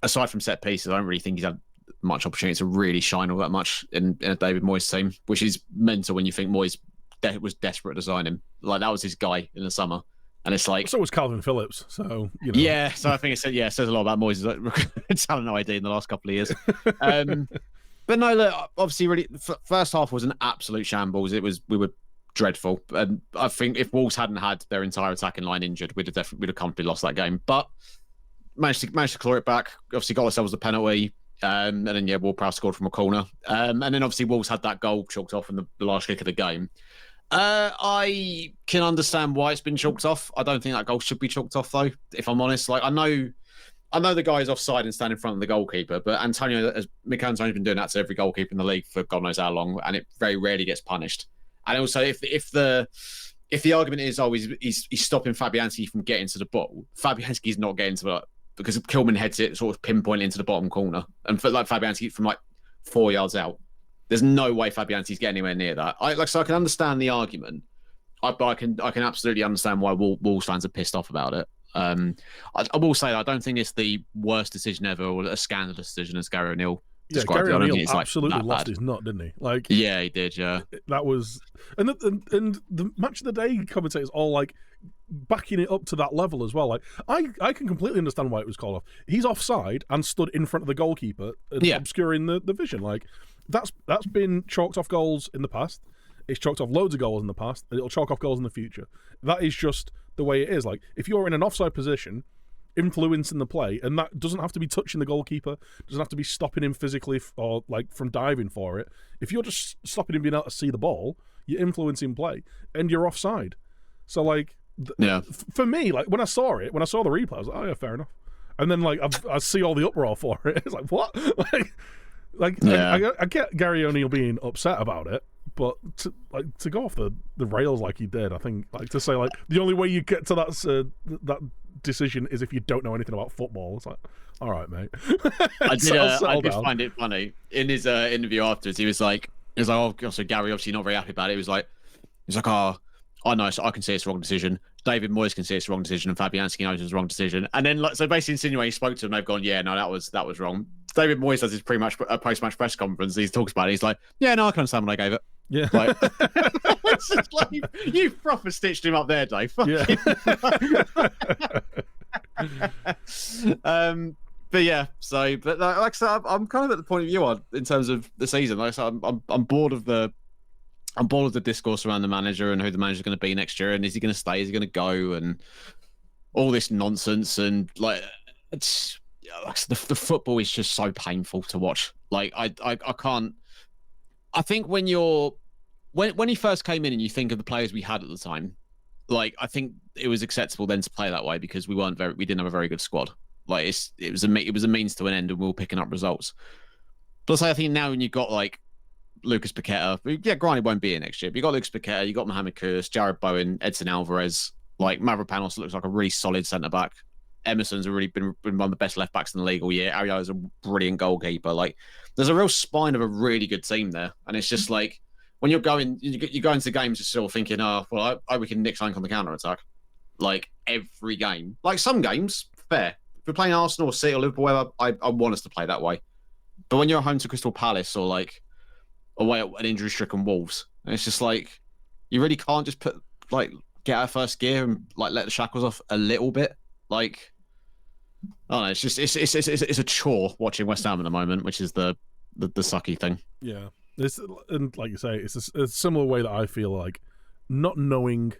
aside from set pieces, I don't really think he's had much opportunity to really shine all that much in a David Moyes team, which is mental when you think Moyes was desperate to sign him. Like, that was his guy in the summer, and it's like, so was Calvin Phillips. So yeah, so I think it says a lot about Moyes' talent ID in the last couple of years. But no, look, obviously, really, first half was an absolute shambles. We were dreadful, and I think if Wolves hadn't had their entire attacking line injured, we'd have comfortably lost that game. But managed to claw it back. Obviously, got ourselves the penalty. And then, yeah, Ward-Prowse scored from a corner. And then obviously Wolves had that goal chalked off in the last kick of the game. I can understand why it's been chalked off. I don't think that goal should be chalked off, though, if I'm honest. Like, I know the guy is offside and standing in front of the goalkeeper, but Mikel Antonio's been doing that to every goalkeeper in the league for God knows how long, and it very rarely gets punished. And also, if the argument is, he's stopping Fabianski from getting to the ball, Fabianski's not getting to it because Kilman heads it sort of pinpoint into the bottom corner, and for like Fabianski from like 4 yards out, there's no way Fabianski's getting anywhere near that. So I can understand the argument, but I can absolutely understand why Wolves fans are pissed off about it. I will say I don't think it's the worst decision ever or a scandalous decision as Gary O'Neill described Gary it. O'Neill absolutely lost his nut, didn't he? Like, yeah, he did. Yeah, that was, and the match of the day commentators all like backing it up to that level as well. Like, I can completely understand why it was called off. He's offside and stood in front of the goalkeeper, obscuring the vision. Like, that's been chalked off goals in the past. It's chalked off loads of goals in the past, and it'll chalk off goals in the future. That is just the way it is. Like, if you're in an offside position, influencing the play, and that doesn't have to be touching the goalkeeper, doesn't have to be stopping him physically or like from diving for it. If you're just stopping him being able to see the ball, you're influencing play, and you're offside. So like, for me, like when I saw the replay, I was like, oh yeah, fair enough. And then like I see all the uproar for it. It's like, what? I get Gary O'Neill being upset about it, but to go off the rails like he did, I think, like, to say like the only way you get to that decision is if you don't know anything about football. It's like, all right, mate. I did find it funny in his interview afterwards. He was like, oh, so Gary obviously not very happy about it. He was like, oh, I know, so I can see it's the wrong decision. David Moyes can see it's the wrong decision, and Fabianski knows it's the wrong decision. And then, like, so basically insinuating he spoke to them, they've gone, yeah, no, that was wrong. David Moyes does his pre-match post-match press conference. He talks about it. He's like, yeah, no, I can understand when I gave it. Yeah, like, it's just like, you proper stitched him up there, Dave. Yeah. But yeah, so like I said, I'm kind of at the point of view on in terms of the season. Like I said, I'm bored of the discourse around the manager and who the manager's going to be next year, and is he going to stay, is he going to go, and all this nonsense. And like, it's the football is just so painful to watch. Like, I can't. I think when he first came in and you think of the players we had at the time, like, I think it was acceptable then to play that way because we didn't have a very good squad. Like, it was a means to an end, and we were picking up results. Plus, I think now when you've got like Lucas Paqueta, yeah, granted won't be here next year, but you got Lucas Paqueta, you got Mohamed Kudus, Jared Bowen, Edson Alvarez, like Mavropanos looks like a really solid centre back. Emerson's really been one of the best left backs in the league all year. Ario's a brilliant goalkeeper. Like, there's a real spine of a really good team there, and it's just like when you go into games, you're still thinking, oh, well, we can nick something on the counter attack. Like every game, like some games, fair. If we're playing Arsenal or City or Liverpool, whatever, I want us to play that way. But when you're home to Crystal Palace or like away at an injury-stricken Wolves, it's just like you really can't just get our first gear and like let the shackles off a little bit. Like, I don't know, it's just it's a chore watching West Ham at the moment, which is the sucky thing. Yeah, and like you say, it's a similar way that I feel like not knowing.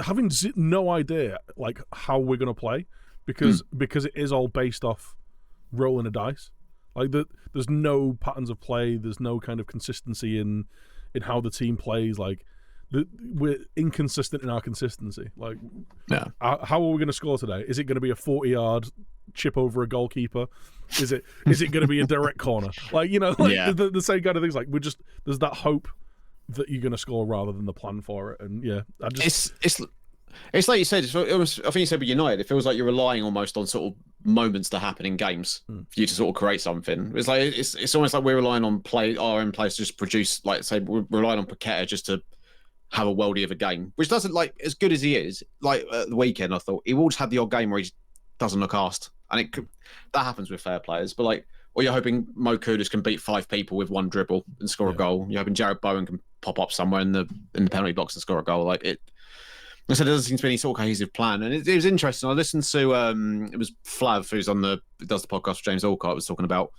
Having no idea like how we're gonna play because it is all based off rolling a dice. Like there's no patterns of play. There's no kind of consistency in how the team plays. Like we're inconsistent in our consistency. Like, yeah, how are we going to score today? Is it going to be a 40-yard chip over a goalkeeper? Is it going to be a direct corner? Like, you know, like the same kind of things. Like there's that hope that you're going to score rather than the plan for it. And yeah, it's like you said. I think you said with United, it feels like you're relying almost on sort of moments to happen in games for you to sort of create something. It's like it's almost like we're relying on our own players to just produce. Like, say we're relying on Paqueta just to have a worldie of a game, which doesn't, like, as good as he is. Like at the weekend, I thought he will just have the odd game where he just doesn't look arsed, and that happens with fair players. But like, or you're hoping Mo Kudus can beat 5 people with one dribble and score a goal. You're hoping Jared Bowen can pop up somewhere in the penalty box and score a goal. Like it. So there doesn't seem to be any sort of cohesive plan, and it was interesting. I listened to it was Flav, who's does the podcast with James Alcott, was talking about.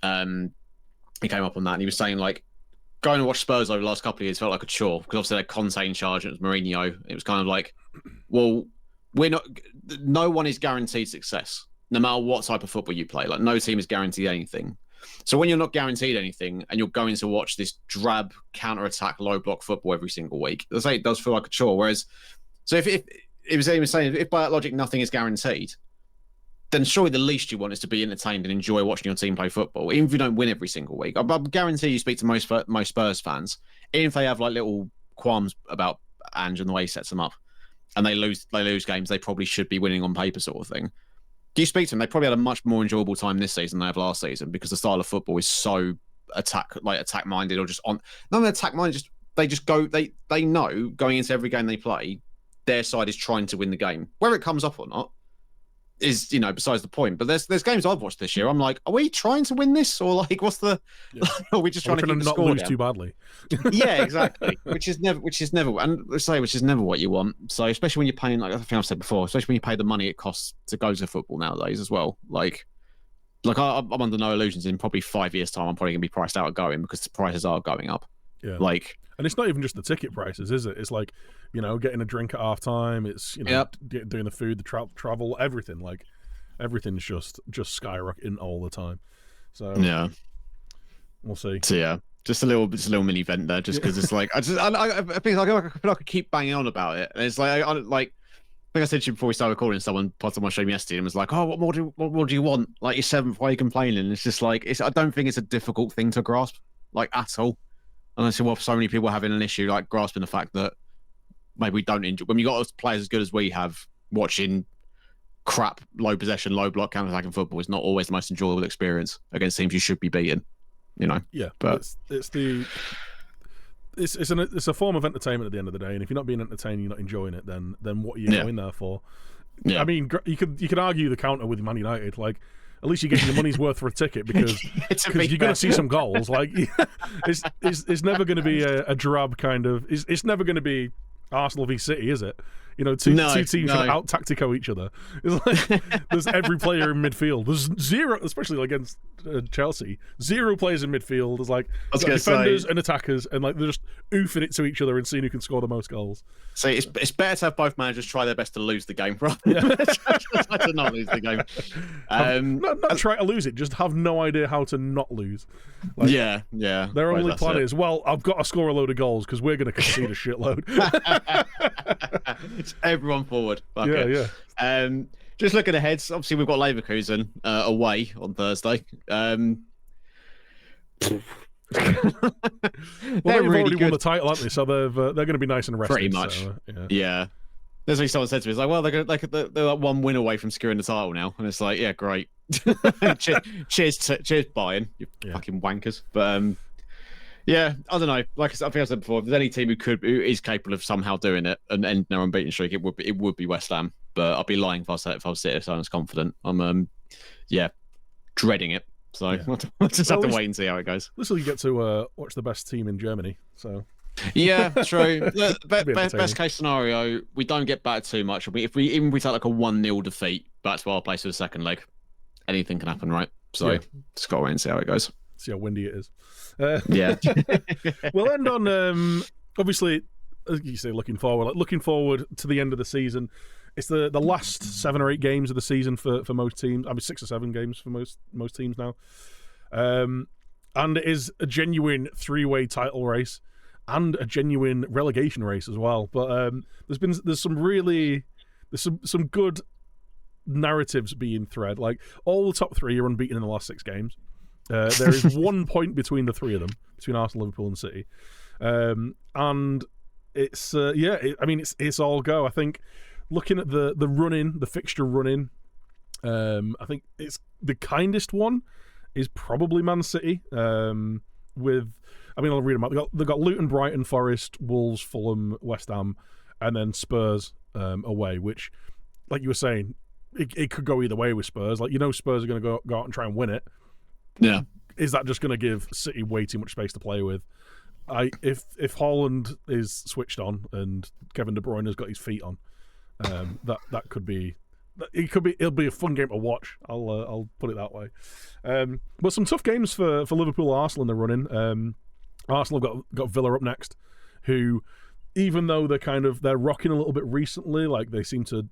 He came up on that, and he was saying like going to watch Spurs over the last couple of years felt like a chore because obviously they had Conte in charge and it was Mourinho. It was kind of like, well, no one is guaranteed success. no matter what type of football you play. Like no team is guaranteed anything. So when you're not guaranteed anything and you're going to watch this drab counter-attack low block football every single week, let's say it does feel like a chore. Whereas, so if it was even saying if by that logic nothing is guaranteed, then surely the least you want is to be entertained and enjoy watching your team play football, even if you don't win every single week. I guarantee you speak to most Spurs fans, even if they have like little qualms about Ange and the way he sets them up, and they lose games they probably should be winning on paper, sort of thing. Do you speak to them? They probably had a much more enjoyable time this season than they have last season because the style of football is so attack minded or just on. Not attack minded, they just go. They know going into every game they play, their side is trying to win the game, whether it comes up or not. Is besides the point, but there's games I've watched this year. I'm like, are we trying to win this, or like, what's the? Yeah. Are we just trying to keep the not score lose down? too badly? Yeah, exactly. Which is never, and let's say, which is never what you want. So especially when you're paying, like I think I've said before, especially when you pay the money it costs to go to football nowadays as well. Like I'm under no illusions. In probably 5 years' time, I'm probably gonna be priced out of going because the prices are going up. Yeah. Like. And it's not even just the ticket prices, is it? It's like, getting a drink at half time. It's doing the food, the travel, everything. Like everything's just skyrocketing all the time. So yeah, we'll see. So yeah, just a little mini vent there, just because it's like I feel like I could keep banging on about it. And it's like I think I said to you before we started recording. Someone put on my stream yesterday and was like, "Oh, what more do you want? Like you're seventh, why are you complaining?" And it's just like I don't think it's a difficult thing to grasp, like at all. And I said, well, so many people are having an issue like grasping the fact that maybe we don't enjoy when you got players as good as we have watching crap, low possession, low block counter-attacking football is not always the most enjoyable experience against teams you should be beating. Yeah, but it's a form of entertainment at the end of the day, and if you're not being entertained, you're not enjoing it. Then what are you going there for? Yeah. I mean, you could argue the counter with Man United, like. At least you're getting your money's worth for a ticket because you're going to see some goals. Like it's never going to be a drab kind of. It's never going to be Arsenal v City, is it? Two teams trying to out tactico each other. It's like there's every player in midfield. There's zero, especially against Chelsea. Zero players in midfield. There's like defenders and attackers, and like they're just oofing it to each other and seeing who can score the most goals. So it's better to have both managers try their best to lose the game, rather than try to not lose the game. Not try to lose it, just have no idea how to not lose. Like, yeah. Their only plan is, well, I've got to score a load of goals because we're going to concede a shitload. Everyone forward. Yeah. Just looking ahead, obviously we've got Leverkusen away on Thursday. Well, they've already won the title, haven't they? So they're going to be nice and rested. Pretty much. So, yeah. That's what someone said to me. It's like, well, they're like one win away from securing the title now, and it's like, yeah, great. cheers, Bayern, you fucking wankers. But yeah, I don't know. Like I think I said before, if there's any team who is capable of somehow doing it and ending their unbeaten streak, it would be West Ham. But I'd be lying if I was sitting so confident. I'm dreading it. So we'll just have to wait and see how it goes. This will you get to watch the best team in Germany. So yeah, true. Best case scenario, we don't get battered too much. If we take like a 1-0 defeat back to our place for the second leg, anything can happen, right? So just gotta wait and see how it goes. See how windy it is. Yeah. We'll end on obviously, as you say, looking forward to the end of the season. It's the last 7 or 8 games of the season for most teams. I mean, 6 or 7 games for most teams now. And it is a genuine 3-way title race and a genuine relegation race as well. But there's some good narratives being thread. Like all the top 3 are unbeaten in the last 6 games. There is 1 point between the 3 of them, between Arsenal, Liverpool, and City. And it's it's all go. I think looking at the fixture run-in, I think it's the kindest one is probably Man City. I'll read them out. They've got Luton, Brighton, Forest, Wolves, Fulham, West Ham, and then Spurs away, which, like you were saying, it could go either way with Spurs. Like, Spurs are going to go out and try and win it. Yeah. Is that just going to give City way too much space to play with? If Haaland is switched on and Kevin De Bruyne has got his feet on, that could be. It'll be a fun game to watch. I'll put it that way. But some tough games for Liverpool, Arsenal in the running. Arsenal have got Villa up next, who, even though they're rocking a little bit recently, like they seem to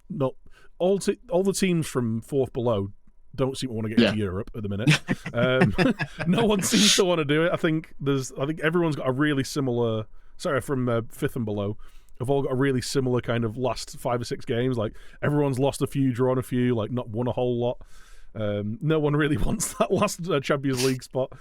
not all the teams from fourth below don't seem to want to get into Europe at the minute. No one seems to want to do it. I think everyone's got a really similar. Sorry, from fifth and below, have all got a really similar kind of last 5 or 6 games. Like everyone's lost a few, drawn a few, like not won a whole lot. No one really wants that last Champions League spot.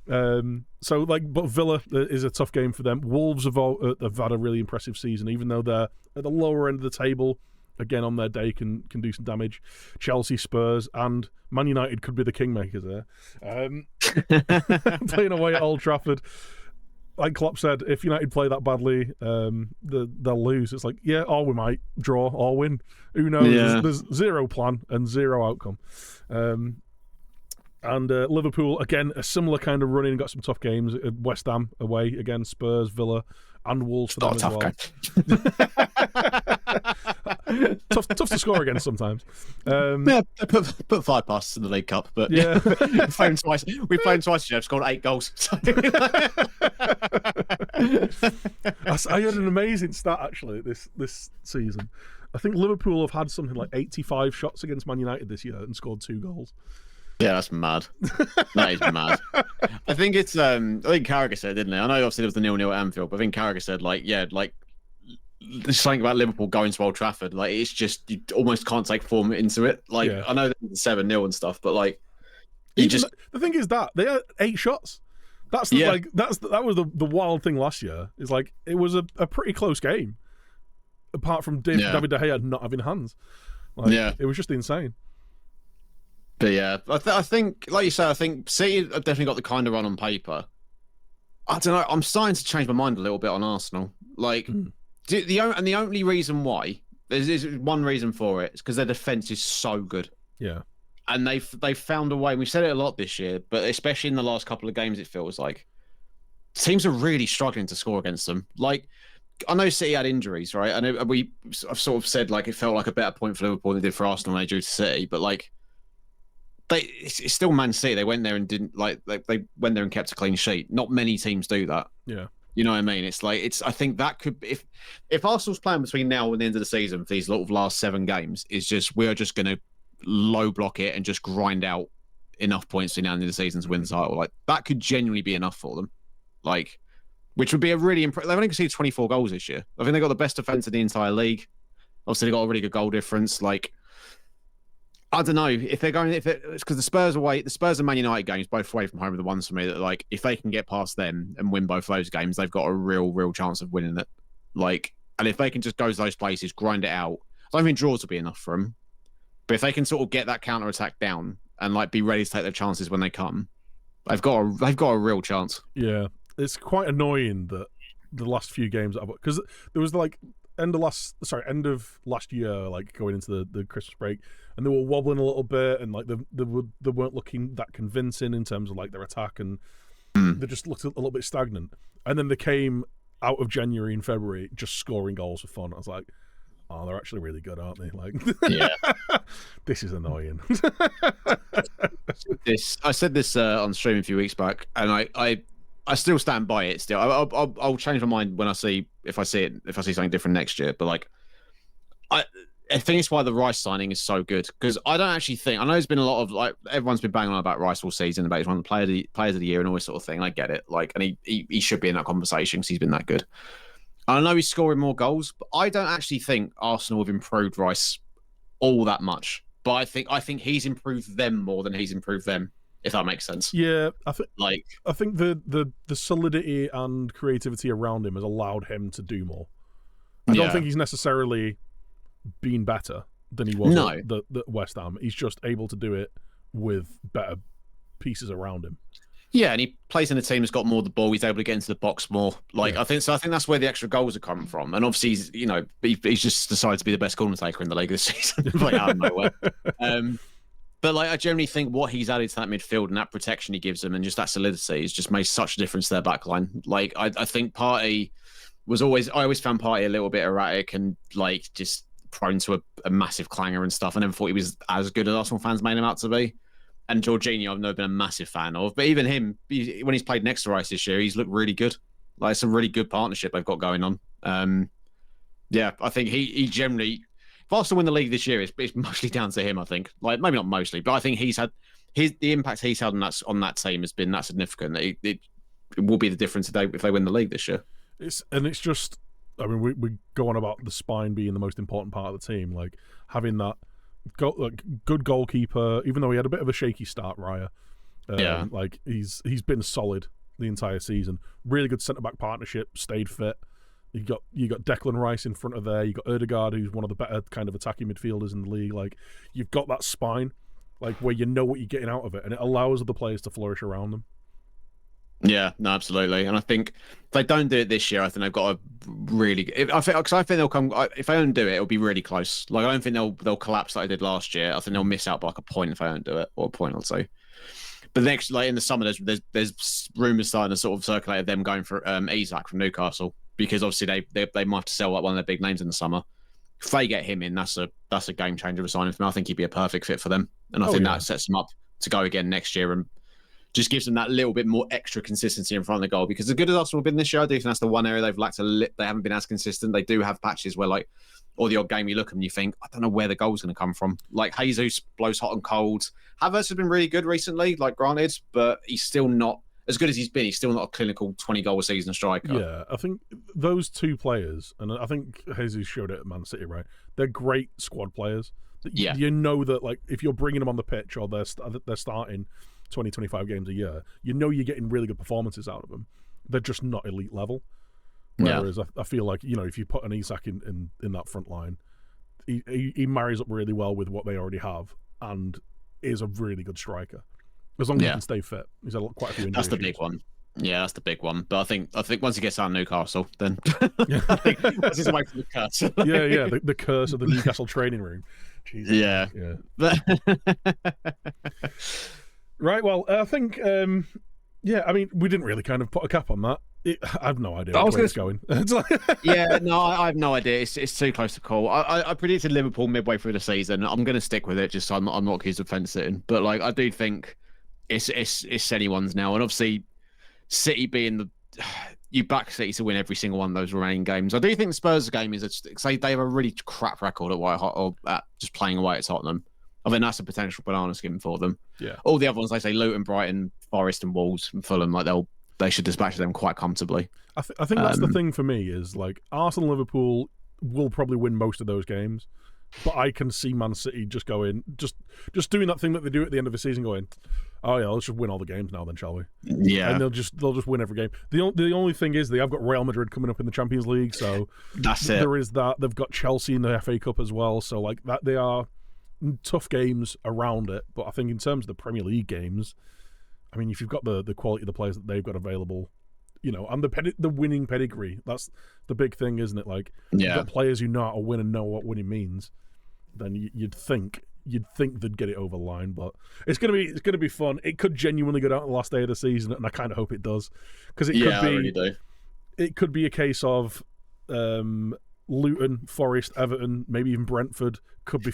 But Villa is a tough game for them. Wolves have had a really impressive season, even though they're at the lower end of the table. Again, on their day, can do some damage. Chelsea, Spurs, and Man United could be the kingmakers there. Playing away at Old Trafford. Like Klopp said, if United play that badly, they'll lose. It's like, yeah, or we might draw or win. Who knows? Yeah. There's zero plan and zero outcome. And Liverpool, again, a similar kind of running, got some tough games. West Ham away, again, Spurs, Villa, and Wolves for them as well. tough to score against sometimes. Yeah, put 5 passes in the League Cup, but yeah, we've played twice. We've played twice. I've scored 8 goals. I had an amazing stat actually this season. I think Liverpool have had something like 85 shots against Man United this year and scored 2 goals. Yeah, that's mad. That is mad. I think it's. I think Carragher said, didn't he? I know obviously there was the 0-0 at Anfield, but I think Carragher said, there's something about Liverpool going to Old Trafford. Like, it's just you almost can't take form into it. Like, I know there's 7-0 and stuff, but like, the thing is that they had 8 shots. That was the wild thing last year. Is like it was a pretty close game, apart from David De Gea not having hands. It was just insane. But yeah, I think, like you say, I think City have definitely got the kind of run on paper. I don't know. I'm starting to change my mind a little bit on Arsenal. Like, the only reason why there's one reason for it is because their defense is so good. Yeah, and they've found a way. We've said it a lot this year, but especially in the last couple of games, it feels like teams are really struggling to score against them. Like, I know City had injuries, right? I know I've sort of said like it felt like a better point for Liverpool than it did for Arsenal when they drew to City, but like. It's still Man City. They went there and didn't they went there and kept a clean sheet. Not many teams do that. Yeah, you know what I mean. It's like I think that could if Arsenal's plan between now and the end of the season for these last 7 games is just we are just going to low block it and just grind out enough points between now and the end of the season to win the title. Like that could genuinely be enough for them. Like, which would be a really impressive. They've only conceded 24 goals this year. I think they got the best defense in the entire league. Obviously, they got a really good goal difference. Like. I don't know if it's because the Spurs and Man United games both away from home are the ones for me that like if they can get past them and win both of those games, they've got a real chance of winning it. Like, and if they can just go to those places, grind it out, I don't think draws will be enough for them. But if they can sort of get that counter attack down and like be ready to take their chances when they come, they've got a real chance. Yeah, it's quite annoying that the last few games because there was like. End of last year, like going into the Christmas break, and they were wobbling a little bit, and like they weren't looking that convincing in terms of like their attack, and they just looked a little bit stagnant. And then they came out of January and February just scoring goals for fun. I was like, oh, they're actually really good, aren't they? Like, yeah, this is annoying. I said this on stream a few weeks back, and I still stand by it. Still, I'll change my mind when I see something different next year. But like, I think it's why the Rice signing is so good because I don't actually think I know there's been a lot of like everyone's been banging on about Rice all season about he's one of the players of the year and all this sort of thing. And I get it, like, and he should be in that conversation because he's been that good. I know he's scoring more goals, but I don't actually think Arsenal have improved Rice all that much. But I think he's improved them more than he's improved them. If that makes sense. Yeah, I think the solidity and creativity around him has allowed him to do more. I don't think he's necessarily been better than he was at the West Ham. He's just able to do it with better pieces around him. Yeah, and he plays in a team that's got more of the ball. He's able to get into the box more. Like I think that's where the extra goals are coming from. And obviously, he's just decided to be the best corner taker in the league this season. Like out of nowhere. But like I generally think what he's added to that midfield and that protection he gives them and just that solidity has just made such a difference to their backline. Like I think I always found Partey a little bit erratic and like just prone to a massive clanger and stuff. I never thought he was as good as Arsenal fans made him out to be. And Jorginho, I've never been a massive fan of, but even him, when he's played next to Rice this year, he's looked really good. Like it's a really good partnership they've got going on. Yeah, I think he generally. Arsenal win the league this year, it's mostly down to him. I think, like maybe not mostly, but I think the impact he's had on that team has been that significant that it will be the difference if they win the league this year. It's just, I mean, we go on about the spine being the most important part of the team, like having that good goalkeeper, even though he had a bit of a shaky start, Raya. Like he's been solid the entire season. Really good centre back partnership, stayed fit. You got Declan Rice in front of there. You got Ødegaard, who's one of the better kind of attacking midfielders in the league. Like you've got that spine, like where you know what you're getting out of it, and it allows other players to flourish around them. Yeah, no, absolutely. And I think if they don't do it this year, I think they've got a really. I think they'll come. If they don't do it, it'll be really close. Like I don't think they'll collapse like they did last year. I think they'll miss out by like a point if they don't do it, or a point or two. But next, like in the summer, there's rumours starting to sort of circulate of them going for Isak from Newcastle, because obviously they might have to sell like one of their big names in the summer. If they get him in, that's a game changer of a signing for me. I think he'd be a perfect fit for them, and I think that sets them up to go again next year and just gives them that little bit more extra consistency in front of the goal. Because as good as Arsenal have been this year, I do think that's the one area they've lacked they haven't been as consistent. They do have patches where like, or the odd game you look at and you think, I don't know where the goal's going to come from. Like Jesus blows hot and cold. Havertz has been really good recently, like granted, but he's still not, as good as he's been, he's still not a clinical 20-goal a season striker. Yeah, I think those two players, and I think Jesus showed it at Man City, right? They're great squad players. Yeah. You know that like if you're bringing them on the pitch or they're starting 20, 25 games a year, you know you're getting really good performances out of them. They're just not elite level. Whereas I feel like, you know, if you put an Isak in that front line, he marries up really well with what they already have and is a really good striker. As long as he can stay fit. He's had quite a few injuries. That's the big one. Yeah, that's the big one. But I think once he gets out of Newcastle, then I think that's his way from the curse. The curse of the Newcastle training room. Jesus. Yeah. Right, well, I think, I mean, we didn't really kind of put a cap on that. I have no idea where it's going. Yeah, no, I have no idea. It's too close to call. I predicted Liverpool midway through the season. I'm going to stick with it, just so I'm not accused of fence sitting. But like, I do think it's anyone's now, and obviously, City being you back City to win every single one of those remaining games. I do think the Spurs game is say they have a really crap record at White Hart or at just playing away at Tottenham. I think that's a potential banana skin for them. Yeah. All the other ones, like say Luton, Brighton, Forest, and Wolves, and Fulham, like they should dispatch them quite comfortably. I think that's the thing for me is like Arsenal, Liverpool will probably win most of those games, but I can see Man City just going just doing that thing that they do at the end of the season, going, oh yeah, let's just win all the games now, then shall we? Yeah. And they'll just win every game. The only thing is they have got Real Madrid coming up in the Champions League, so that's it. There is that. They've got Chelsea in the FA Cup as well, so like that they are tough games around it. But I think in terms of the Premier League games, I mean, if you've got the quality of the players that they've got available, you know, and the winning pedigree, that's the big thing, isn't it? Like, you've got players who know how to win and know what winning means, then you'd think they'd get it over the line. But it's gonna be fun. It could genuinely go down to the last day of the season, and I kind of hope it does, because I really do. It could be a case of Luton, Forest, Everton, maybe even Brentford could be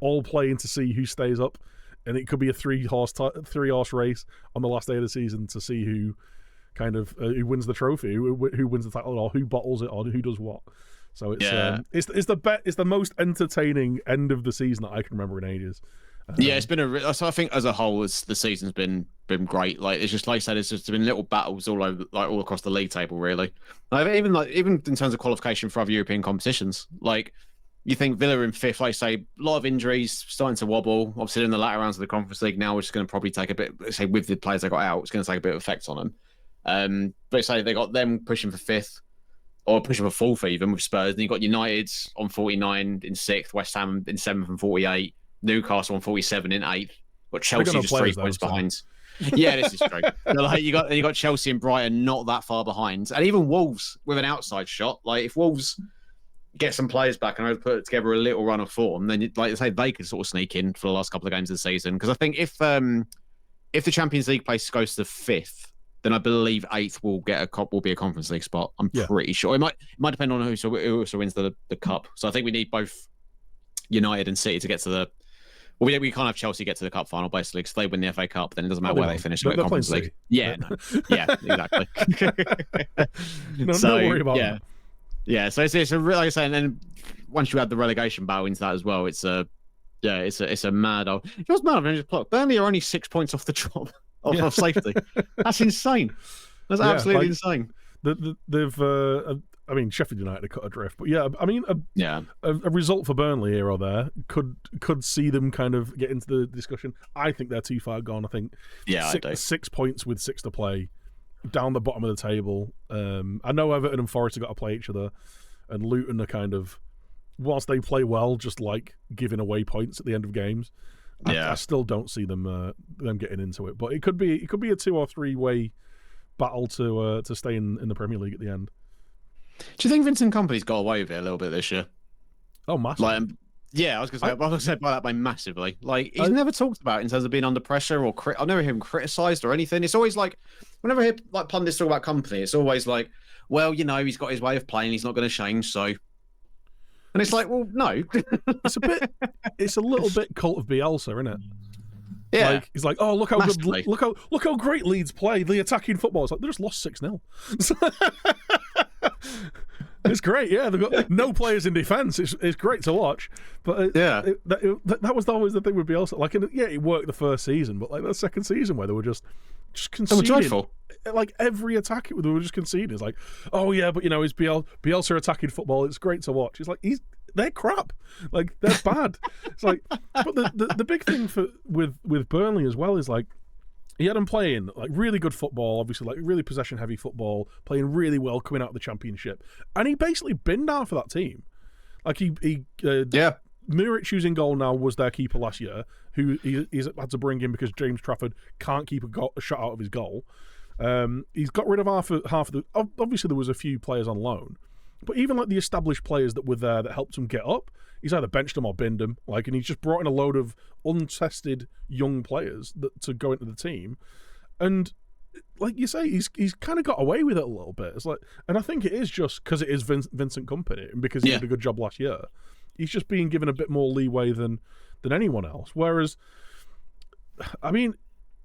all playing to see who stays up, and it could be a three horse race on the last day of the season to see who kind of who wins the trophy, who wins the title, or who bottles it, or who does what. So it's the most entertaining end of the season that I can remember in ages. It's been so I think as a whole, the season's been great. Like it's just like I said, it's just been little battles all over, like all across the league table, really. Even in terms of qualification for other European competitions, like you think Villa in fifth, like say, a lot of injuries, starting to wobble. Obviously, in the latter rounds of the Conference League now, which is going to probably take a bit. Say with the players they got out, it's going to take a bit of effect on them. But say they got them pushing for fifth, or pushing for fourth even with Spurs. Then you got United on 49 in sixth, West Ham in seventh and 48. Newcastle on 47 in eighth. Got Chelsea just 3 points behind. Yeah, this is true. Like you got Chelsea and Brighton not that far behind, and even Wolves with an outside shot. Like if Wolves get some players back and put together a little run of form, then like I say, they could sort of sneak in for the last couple of games of the season. Because I think if the Champions League place goes to fifth, then I believe eighth will be a Conference League spot. I'm pretty sure. It might depend on who also wins the cup. So I think we need both United and City to get to the. Well, we can't have Chelsea get to the cup final, basically, because they win the FA Cup, then it doesn't matter where they finish in the Conference League. Yeah, exactly. Don't worry about that. Yeah, so it's a like I say, and then once you add the relegation battle into that as well, it's a mad old. You know what's mad? Just plot. Burnley are only 6 points off the drop of safety. That's insane. That's absolutely insane. They've, I mean, Sheffield United have cut adrift, but yeah, I mean, a result for Burnley here or there could see them kind of get into the discussion. I think they're too far gone. I think 6 points with 6 to play, down the bottom of the table. I know Everton and Forest have got to play each other, and Luton are kind of, whilst they play well, just like giving away points at the end of games. I still don't see them getting into it, but it could be a 2 or 3 way battle to stay in the Premier League at the end. Do you think Vincent Kompany's got away with it a little bit this year? Oh, massively. I was going to say by that by massively. Like, he's never talked about it in terms of being under pressure or I've never heard him criticised or anything. It's always like, whenever I hear like pundits talk about Kompany, it's always like, well, you know, he's got his way of playing, he's not going to change, so. And it's like, well, no. It's a little bit cult of Bielsa, isn't it? Yeah. Like, he's like, oh, look how great Leeds play, the attacking football. It's like, they just lost 6-0. It's great, yeah. They've got no players in defence. It's great to watch, but that was always the thing with Bielsa. Like, it worked the first season, but like the second season where they were just conceding. They were dreadful. Like every attack, they were just conceding. It's like, oh yeah, but you know, it's Bielsa attacking football. It's great to watch. It's like they're crap. Like, they're bad. It's like, but the big thing with Burnley as well is like, he had them playing like really good football, obviously like really possession heavy football, playing really well coming out of the Championship, and he basically binned down for that team. Like Muric, who's in goal now, was their keeper last year, who he's had to bring in because James Trafford can't keep a shot out of his goal. He's got rid of half of the. Obviously, there was a few players on loan, but even like the established players that were there that helped him get up, he's either benched them or binned them. Like, and he's just brought in a load of untested young players to go into the team, and like you say, he's kind of got away with it a little bit. It's like, and I think it is just because it is Vincent Kompany and because he did a good job last year. He's just being given a bit more leeway than anyone else. Whereas, I mean,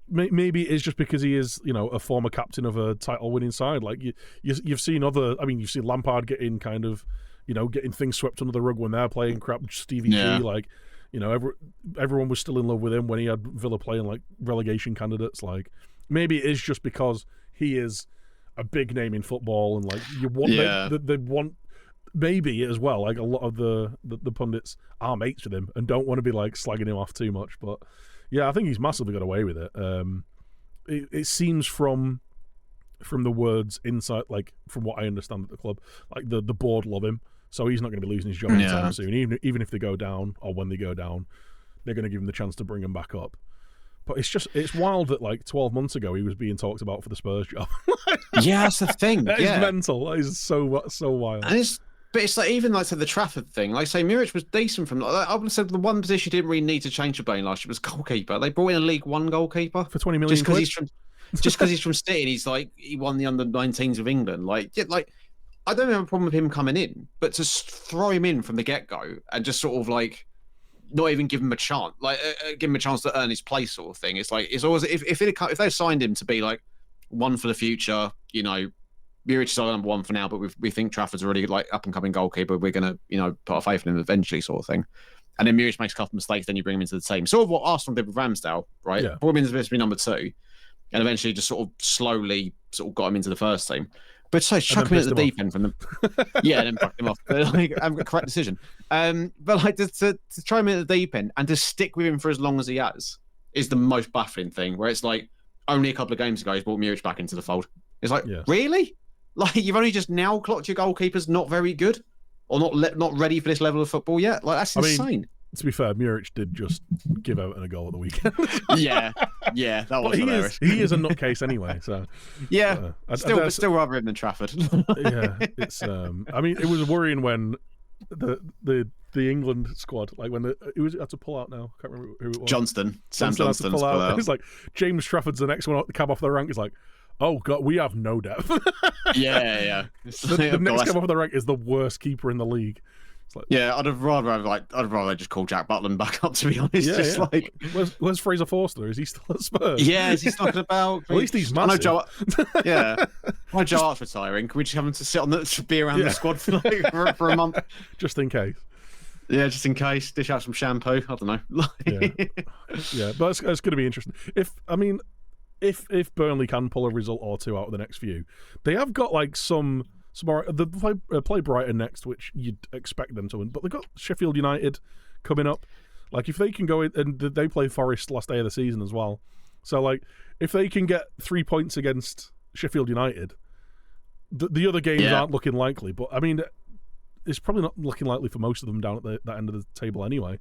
maybe it's just because he is, you know, a former captain of a title-winning side. Like you've seen you've seen Lampard getting kind of, you know, getting things swept under the rug when they're playing crap. Stevie G, like, you know, everyone was still in love with him when he had Villa playing like relegation candidates. Like, maybe it is just because he is a big name in football, and like you want they want. Maybe as well, like a lot of the pundits are mates with him and don't want to be like slagging him off too much. But yeah, I think he's massively got away with it. It seems from the words inside, like from what I understand at the club, like the board love him, so he's not going to be losing his job anytime soon. Even if they go down or when they go down, they're going to give him the chance to bring him back up. But it's wild that like 12 months ago he was being talked about for the Spurs job. Yeah, that's the thing. That is mental. That is so wild. And But it's like, even like the Trafford thing, like say Muric was decent from, like, I would have said the one position he didn't really need to change the Burnley last year was goalkeeper. They brought in a League One goalkeeper for 20 million just because he's from City and he's like, he won the under-19s of England. Like I don't have a problem with him coming in, but to throw him in from the get-go and just sort of like not even give him a chance, like give him a chance to earn his place sort of thing. It's like, it's always, if they signed him to be like one for the future, you know, Muric is our number one for now, but we think Trafford's a really like up and coming goalkeeper. We're gonna, you know, put our faith in him eventually, sort of thing. And then Muric makes a couple of mistakes, then you bring him into the team. Sort of what Arsenal did with Ramsdale, right? Yeah. Brought him in to be number 2, and eventually just sort of slowly sort of got him into the first team. But so chuck him in at the deep end from them. Yeah, and then fuck him off. But like, I haven't got a correct decision. But like to try him in at the deep end and to stick with him for as long as he has is the most baffling thing. Where it's like only a couple of games ago he's brought Muric back into the fold. It's like, really? Like, you've only just now clocked your goalkeeper's not very good or not ready for this level of football yet? Like, that's insane. Mean, to be fair, Muric did just give Everton a goal at the weekend. yeah, that was hilarious. He is a nutcase anyway, so... Yeah, still rather him than Trafford. Yeah, it's... I mean, it was worrying when the England squad, like when it was had to pull out now. I can't remember who it was. Sam Johnston's pull out. It's like, James Trafford's the next one up the cab off the rank. It's like, oh God, we have no depth. Yeah. The next cab off the rank is the worst keeper in the league. Yeah, I'd rather just call Jack Butland back up, to be honest. Yeah, just yeah. like, where's Fraser Forster? Is he still at Spurs? yeah, is he talking about? At least he's I know massive. Joe. Yeah, I know Joe Hart's retiring. Can we just have him to sit on to be around the squad for for a month, just in case? Yeah, just in case. Dish out some shampoo. I don't know. Yeah, but it's going to be interesting. If Burnley can pull a result or two out of the next few, they have got like some more. They play Brighton next, which you'd expect them to win, but they've got Sheffield United coming up. Like if they can go in, and they play Forest last day of the season as well. So like if they can get 3 points against Sheffield United, the other games aren't looking likely. But I mean, it's probably not looking likely for most of them down at that end of the table anyway.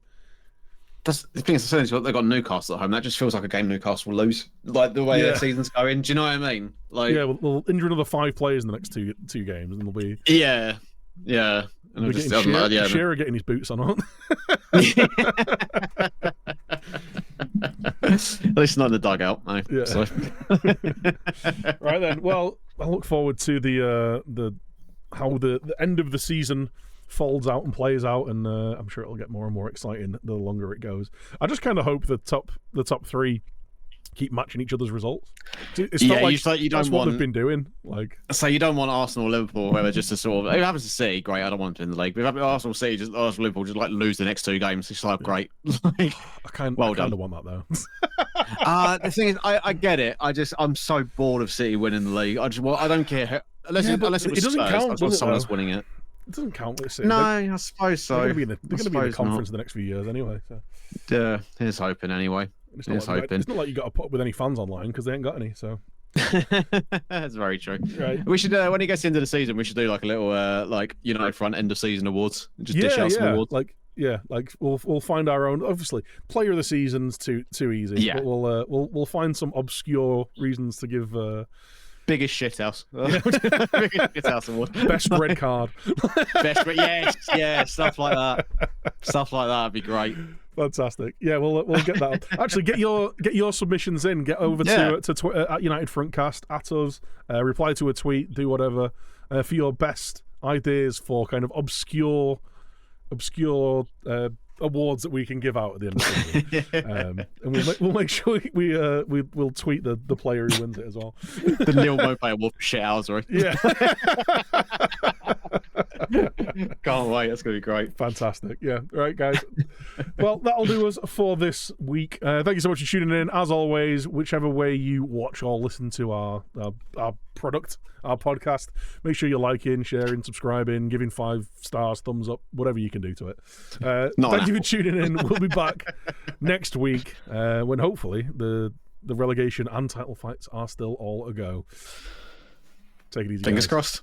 That's the thing. They've got Newcastle at home. That just feels like a game Newcastle will lose, like the way their season's going. Do you know what I mean? Like, yeah, we'll injure another 5 players in the next two games, and they'll be yeah. And we're getting Shearer getting his boots on, aren't they? At least not in the dugout, no. Yeah. So. Right then. Well, I look forward to the how the end of the season folds out and plays out, and I'm sure it'll get more and more exciting the longer it goes. I just kind of hope the top 3 keep matching each other's results. It's not like you don't that's want what they've been doing. Like, so you don't want Arsenal or Liverpool, where they're just a sort of, if it happens to City, great. I don't want to in the league. But if Arsenal, City, Liverpool just like lose the next 2 games, it's like great. Like, I kind of want that though. The thing is, I get it. I'm so bored of City winning the league. I don't care unless it was doesn't Spurs, count. I just want someone else winning it. It doesn't count with City. No, I suppose so. They're going to be in the conference in the next few years anyway. So. Yeah, here's hoping anyway. It's not like you got to put up with any fans online because they ain't got any. So that's very true. Right. We should when it gets into the season, we should do like a little like front end of season awards. Just dish out some awards. Like we'll find our own. Obviously, player of the season's too easy. Yeah. But we'll find some obscure reasons to give. Biggest shithouse. Biggest shithouse award. Best red card. Yes, stuff like that. Stuff like that would be great. Fantastic. Yeah, we'll get that. Actually, get your submissions in. Get over to Twitter at United Frontcast at us. Reply to a tweet. Do whatever for your best ideas for kind of obscure awards that we can give out at the end of the season. And we'll make sure we'll tweet the player who wins it as well. The Neil Mopay award for shithousery. Yeah. Can't wait. That's going to be great. Fantastic. Yeah. Right, guys. Well, that'll do us for this week. Thank you so much for tuning in. As always, whichever way you watch or listen to our product, our podcast, make sure you're liking, sharing, subscribing, giving 5 stars, thumbs up, whatever you can do to it. Thank you for tuning in. We'll be back next week when hopefully the relegation and title fights are still all a go. Take it easy. Fingers guys. crossed.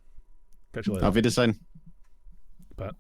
Catch you later. Auf Wiedersehen. Bet.